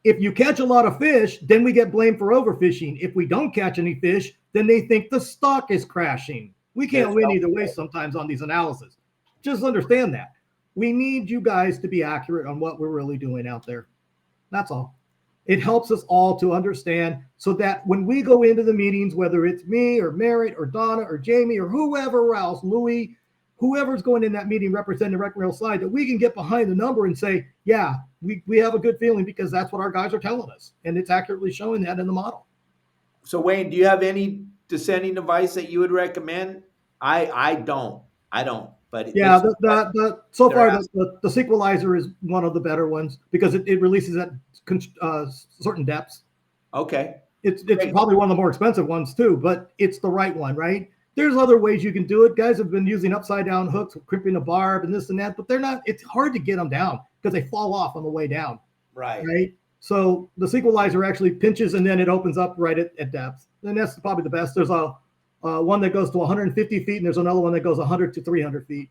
If you catch a lot of fish, then we get blamed for overfishing. If we don't catch any fish, then they think the stock is crashing. We can't There's win no, either way sometimes on these analyses. Just understand that. We need you guys to be accurate on what we're really doing out there. That's all. It helps us all to understand so that when we go into the meetings, whether it's me or Merritt or Donna or Jamie or whoever else, Louie, whoever's going in that meeting representing the rec rail side, that we can get behind the number and say, yeah, we have a good feeling because that's what our guys are telling us. And it's accurately showing that in the model. so Wayne, do you have any descending device that you would recommend? I don't. I don't. But Yeah, this is what so they're far asking. the sequelizer is one of the better ones because it releases at certain depths. Okay. It's Great. probably one of the more expensive ones too, but it's the right one, right? There's other ways you can do it. Guys have been using upside down hooks, crimping a barb and this and that, but they're not. It's hard to get them down because they fall off on the way down, Right. right? So the sequelizer actually pinches and then it opens up right at depth, and that's probably the best. There's a one that goes to 150 feet, and there's another one that goes 100 to 300 feet.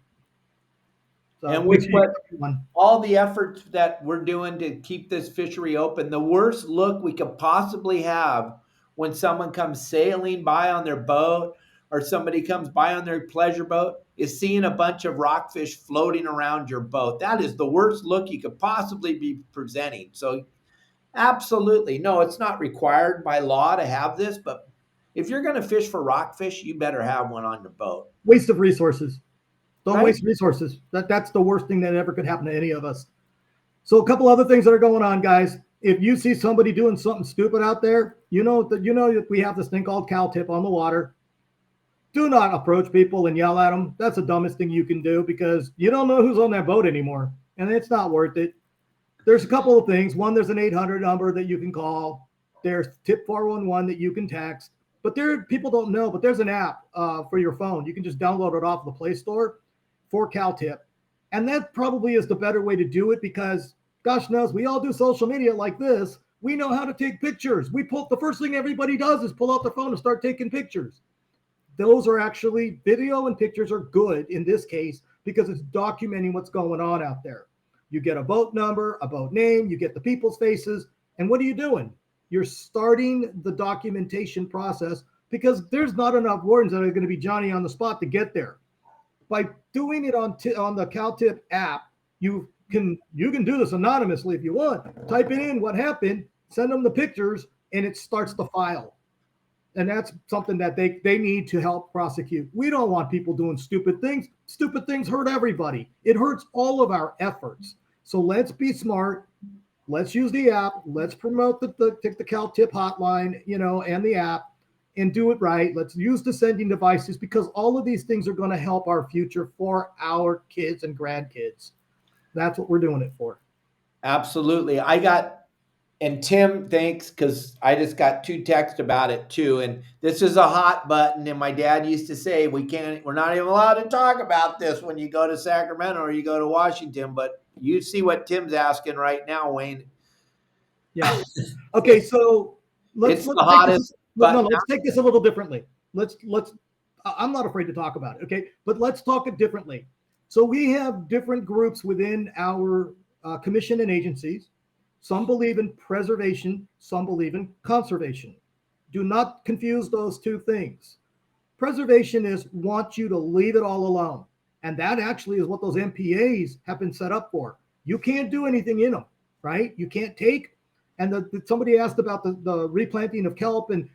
So And make with sure you what get one. all the efforts that we're doing to keep this fishery open, the worst look we could possibly have when someone comes sailing by on their boat or somebody comes by on their pleasure boat is seeing a bunch of rockfish floating around your boat. That is the worst look you could possibly be presenting. So, absolutely, no, it's not required by law to have this, but if you're going to fish for rockfish, you better have one on your boat, Waste of resources. Don't right? waste resources. That's the worst thing that ever could happen to any of us. So a couple other things that are going on, guys. If you see somebody doing something stupid out there, you know that we have this thing called cow tip on the water. Do not approach people and yell at them. That's the dumbest thing you can do because you don't know who's on that boat anymore, and it's not worth it. There's a couple of things. One, there's an 800 number that you can call. There's tip 411 that you can text. But people don't know, but there's an app for your phone. You can just download it off the Play Store for CalTip. And that probably is the better way to do it because, gosh knows, we all do social media like this. We know how to take pictures. The first thing everybody does is pull out their phone and start taking pictures. Those are actually video and pictures are good in this case because it's documenting what's going on out there. You get a boat number, a boat name, you get the people's faces. And what are you doing? You're starting the documentation process because there's not enough wardens that are going to be Johnny on the spot to get there. By doing it on the CalTip app, you can do this anonymously if you want. Type it in, what happened, send them the pictures, and it starts the file. And that's something that they need to help prosecute. We don't want people doing stupid things. Stupid things hurt everybody. It hurts all of our efforts. So let's be smart. Let's use the app. Let's promote the CalTip hotline, and the app, and do it right. Let's use the sending devices because all of these things are going to help our future for our kids and grandkids. That's what we're doing it for. Absolutely. And Tim, thanks, because I just got 2 texts about it too. And this is a hot button. And my dad used to say, we're not even allowed to talk about this when you go to Sacramento or you go to Washington. But you see what Tim's asking right now, Wayne. Yeah. Okay. So It's the hottest button. let's take this a little differently. I'm not afraid to talk about it. Okay. But let's talk it differently. So we have different groups within our commission and agencies. Some believe in preservation, some believe in conservation. Do not confuse those two things. Preservation is want you to leave it all alone. And that actually is what those MPAs have been set up for. You can't do anything in them, right? You can't take. And somebody asked about the replanting of kelp and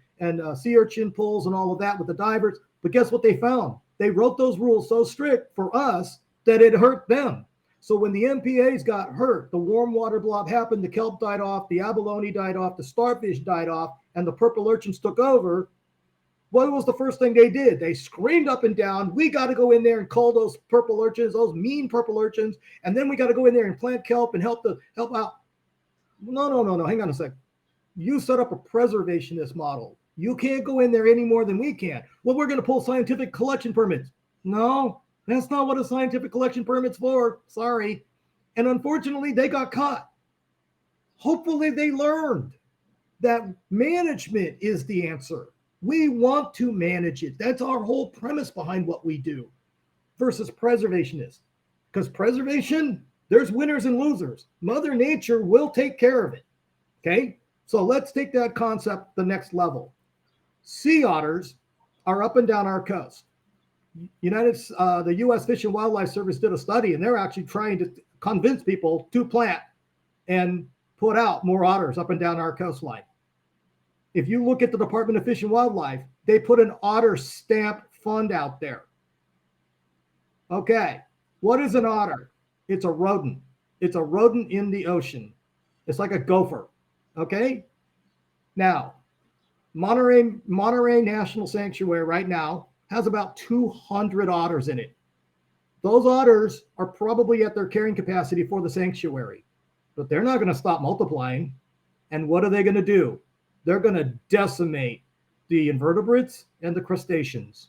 sea urchin pools and all of that with the divers. But guess what they found? They wrote those rules so strict for us that it hurt them. So when the MPAs got hurt, the warm water blob happened, the kelp died off, the abalone died off, the starfish died off, and the purple urchins took over. What was the first thing they did? They screamed up and down, we got to go in there and cull those purple urchins, those mean purple urchins, and then we got to go in there and plant kelp and help out. No. Hang on a sec. You set up a preservationist model. You can't go in there any more than we can. Well, we're going to pull scientific collection permits. No, that's not what a scientific collection permit's for. Sorry. And unfortunately, they got caught. Hopefully, they learned that management is the answer. We want to manage it. That's our whole premise behind what we do versus preservationists. Because preservation, there's winners and losers. Mother Nature will take care of it. Okay? So let's take that concept the next level. Sea otters are up and down our coast. The U.S. Fish and Wildlife Service did a study, and they're actually trying to convince people to plant and put out more otters up and down our coastline. If you look at the Department of Fish and Wildlife, they put an otter stamp fund out there. Okay, what is an otter? It's a rodent. It's a rodent in the ocean. It's like a gopher. Okay? Now, Monterey National Sanctuary right now has about 200 otters in it. Those otters are probably at their carrying capacity for the sanctuary, but they're not going to stop multiplying. And what are they going to do? They're going to decimate the invertebrates and the crustaceans.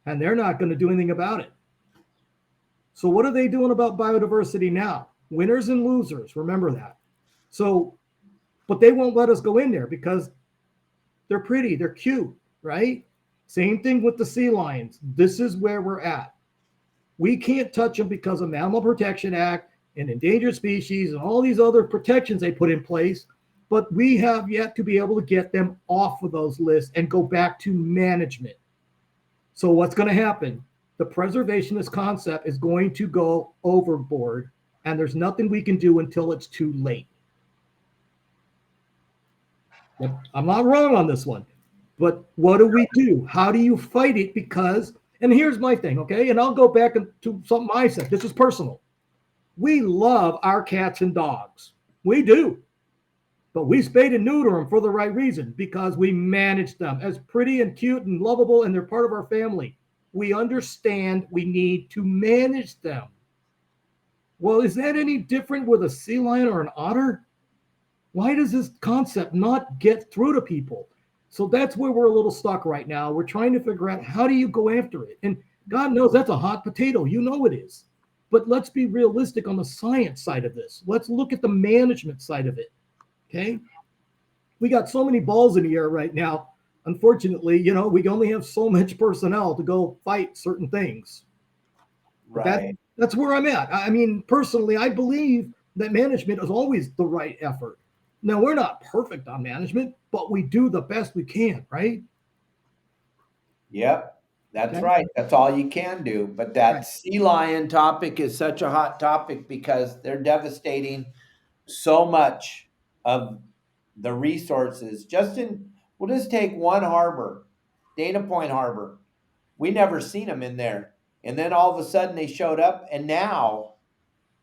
And they're not going to do anything about it. So what are they doing about biodiversity now? Winners and losers, remember that. So, but they won't let us go in there because they're pretty, they're cute, right? Same thing with the sea lions. This is where we're at. We can't touch them because of Mammal Protection Act and endangered species and all these other protections they put in place, but we have yet to be able to get them off of those lists and go back to management. So what's going to happen? The preservationist concept is going to go overboard, and there's nothing we can do until it's too late. I'm not wrong on this one, but what do we do? How do you fight it? Because, and here's my thing, okay? And I'll go back to something I said. This is personal. We love our cats and dogs. We do. But we spay and neuter them for the right reason, because we manage them as pretty and cute and lovable, and they're part of our family. We understand we need to manage them. Well, is that any different with a sea lion or an otter? Why does this concept not get through to people? So that's where we're a little stuck right now. We're trying to figure out, how do you go after it? And God knows that's a hot potato. You know it is. But let's be realistic on the science side of this. Let's look at the management side of it. Okay? We got so many balls in the air right now. Unfortunately, we only have so much personnel to go fight certain things. Right. That's where I'm at. I mean, personally, I believe that management is always the right effort. Now, we're not perfect on management, but we do the best we can, right? Yep, that's right. That's all you can do. But that sea lion topic is such a hot topic because they're devastating so much of the resources. We'll just take one harbor, Dana Point Harbor. We never seen them in there. And then all of a sudden they showed up, and now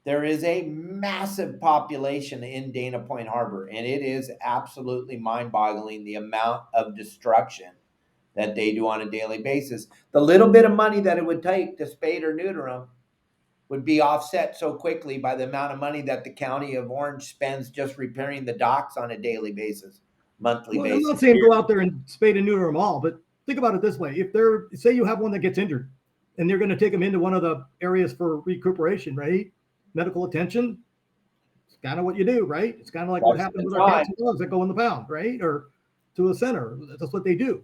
there is a massive population in Dana Point Harbor, and it is absolutely mind-boggling the amount of destruction that they do on a daily basis. The little bit of money that it would take to spade or neuter them would be offset so quickly by the amount of money that the county of Orange spends just repairing the docks on a daily basis, monthly basis. I'm not saying go out there and spade and neuter them all, but think about it this way. If say you have one that gets injured and they're going to take them into one of the areas for recuperation, right? Medical attention, it's kind of what you do, right? It's kind of like what happens with our cats and dogs that go in the pound, right? Or to a center. That's what they do.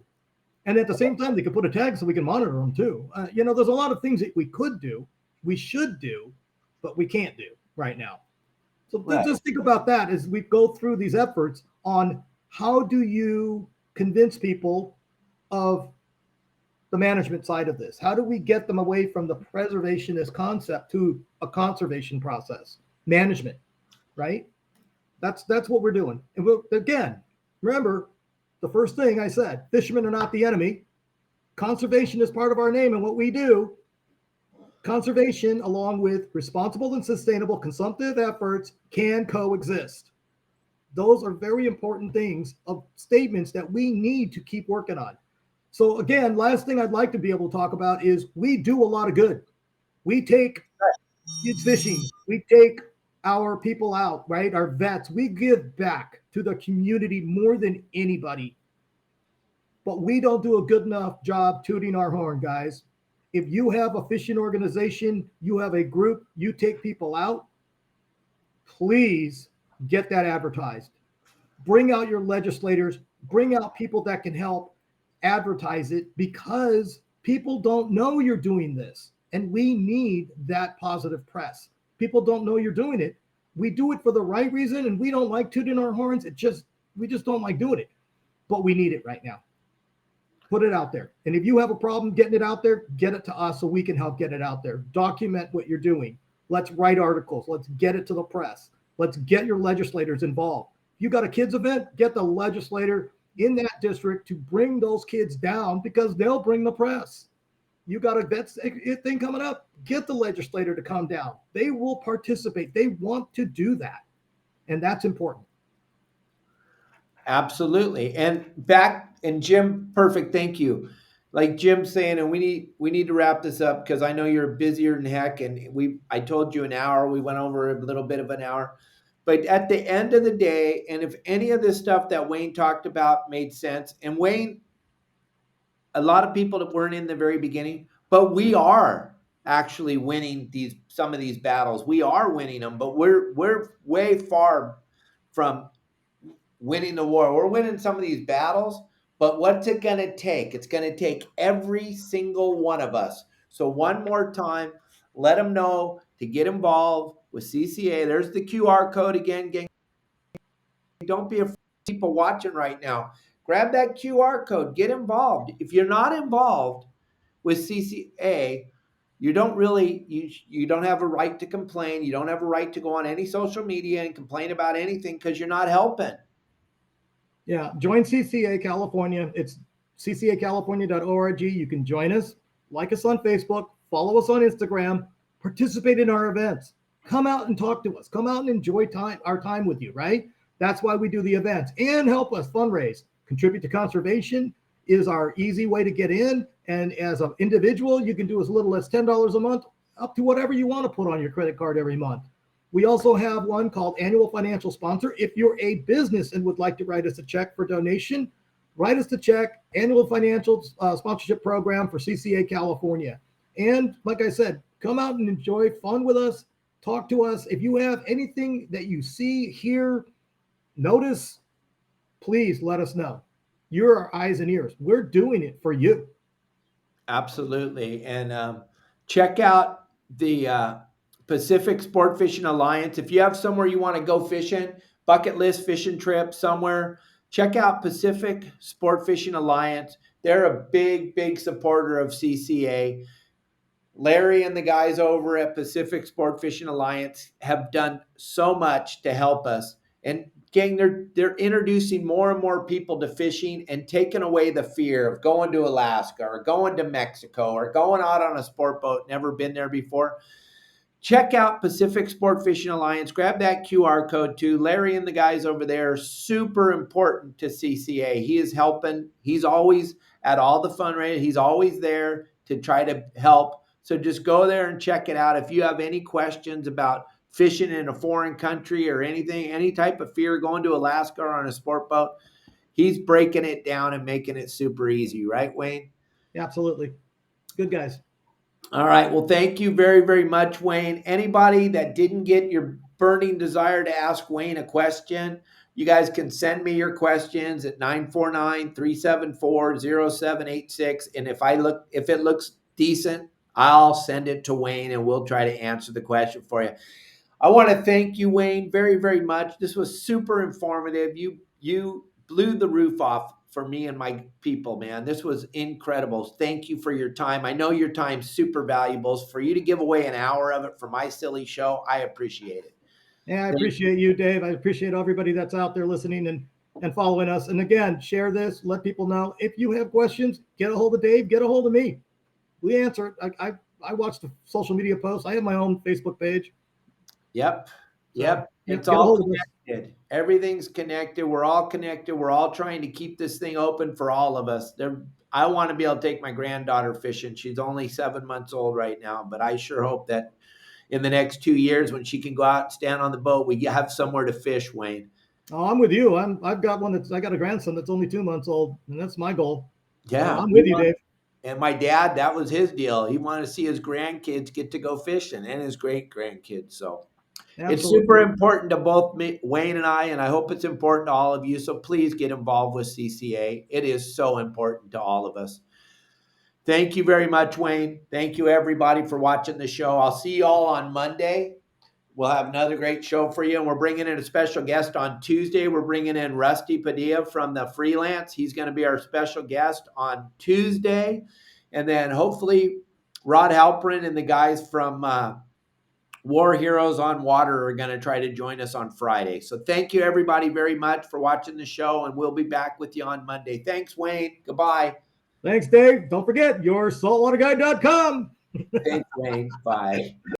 And at the same time, they could put a tag so we can monitor them too. There's a lot of things that we could do, we should do, but we can't do right now. So let's just think about that as we go through these efforts on how do you convince people of the management side of this? How do we get them away from the preservationist concept to a conservation process? Management, right? That's what we're doing. And again, remember the first thing I said, fishermen are not the enemy. Conservation is part of our name and what we do. Conservation, along with responsible and sustainable consumptive efforts, can coexist. Those are very important things of statements that we need to keep working on. So again, last thing I'd like to be able to talk about is we do a lot of good. We take kids fishing. We take our people out, right? Our vets. We give back to the community more than anybody. But we don't do a good enough job tooting our horn, guys. If you have a fishing organization, you have a group, you take people out, please get that advertised. Bring out your legislators, bring out people that can help advertise it because people don't know you're doing this. And we need that positive press. People don't know you're doing it. We do it for the right reason and we don't like tooting our horns. We just don't like doing it. But we need it right now. Put it out there. And if you have a problem getting it out there, get it to us so we can help get it out there. Document what you're doing. Let's write articles. Let's get it to the press. Let's get your legislators involved. If you got a kids event, get the legislator in that district to bring those kids down because they'll bring the press. You got a vet thing coming up, get the legislator to come down. They will participate. They want to do that. And that's important. Absolutely. And Jim, perfect. Thank you. Like Jim's saying, and we need to wrap this up because I know you're busier than heck. And I told you an hour. We went over a little bit of an hour. But at the end of the day, and if any of this stuff that Wayne talked about made sense, and Wayne, a lot of people that weren't in the very beginning, but we are actually winning some of these battles. We are winning them, but we're way far from winning the war. We're winning some of these battles, but what's it going to take? It's going to take every single one of us. So one more time, let them know to get involved with CCA. There's the QR code again, gang. Don't be afraid of people watching right now. Grab that QR code, get involved. If you're not involved with CCA, you don't have a right to complain. You don't have a right to go on any social media and complain about anything because you're not helping. Yeah, join CCA California. It's ccacalifornia.org. You can join us, like us on Facebook, follow us on Instagram, participate in our events. Come out and talk to us. Come out and enjoy our time with you, right? That's why we do the events and help us fundraise. Contribute to conservation is our easy way to get in. And as an individual, you can do as little as $10 a month, up to whatever you want to put on your credit card every month. We also have one called Annual Financial Sponsor. If you're a business and would like to write us a check for donation, write us the check, Annual Financial Sponsorship Program for CCA California. And like I said, come out and enjoy fun with us. Talk to us. If you have anything that you see, hear, notice, please let us know. You're our eyes and ears. We're doing it for you. Absolutely. And check out the Pacific Sport Fishing Alliance. If you have somewhere you want to go fishing, bucket list fishing trip somewhere, check out Pacific Sport Fishing Alliance. They're a big, big supporter of CCA. Larry and the guys over at Pacific Sport Fishing Alliance have done so much to help us. And gang, they're introducing more and more people to fishing and taking away the fear of going to Alaska or going to Mexico or going out on a sport boat, never been there before. Check out Pacific Sport Fishing Alliance. Grab that QR code too. Larry and the guys over there are super important to CCA. He is helping. He's always at all the fundraisers. He's always there to try to help. So just go there and check it out. If you have any questions about fishing in a foreign country or anything, any type of fear going to Alaska or on a sport boat, he's breaking it down and making it super easy. Right, Wayne? Absolutely. Good guys. All right. Well, thank you very, very much, Wayne. Anybody that didn't get your burning desire to ask Wayne a question, you guys can send me your questions at 949-374-0786. And if it looks decent, I'll send it to Wayne and we'll try to answer the question for you. I want to thank you, Wayne, very, very much. This was super informative. You blew the roof off for me and my people, man. This was incredible. Thank you for your time. I know your time's super valuable. For you to give away an hour of it for my silly show, I appreciate it. Yeah, I appreciate you, Dave. I appreciate everybody that's out there listening and following us. And again, share this, let people know. If you have questions, get a hold of Dave, get a hold of me. We answer it. I watch the social media posts. I have my own Facebook page. Yep. It's Get a all hold of us. connected. Everything's connected. We're all connected. We're all trying to keep this thing open for all of us. I want to be able to take my granddaughter fishing. She's only 7 months old right now, but I sure hope that in the next 2 years when she can go out and stand on the boat, we have somewhere to fish, Wayne. Oh, I'm with you. I've got I got a grandson that's only 2 months old, and that's my goal. Yeah. I'm with you, Dave. And my dad, that was his deal. He wanted to see his grandkids get to go fishing and his great grandkids. So it's super Absolutely. important to both me, Wayne and I hope it's important to all of you. So please get involved with CCA. It is so important to all of us. Thank you very much, Wayne. Thank you, everybody, for watching the show. I'll see you all on Monday. We'll have another great show for you. And we're bringing in a special guest on Tuesday. We're bringing in Rusty Padilla from the Freelance. He's going to be our special guest on Tuesday. And then hopefully Rod Halperin and the guys from War Heroes on Water are going to try to join us on Friday. So thank you, everybody, very much for watching the show. And we'll be back with you on Monday. Thanks, Wayne. Goodbye. Thanks, Dave. Don't forget, your saltwaterguide.com. Thanks, Wayne. Bye.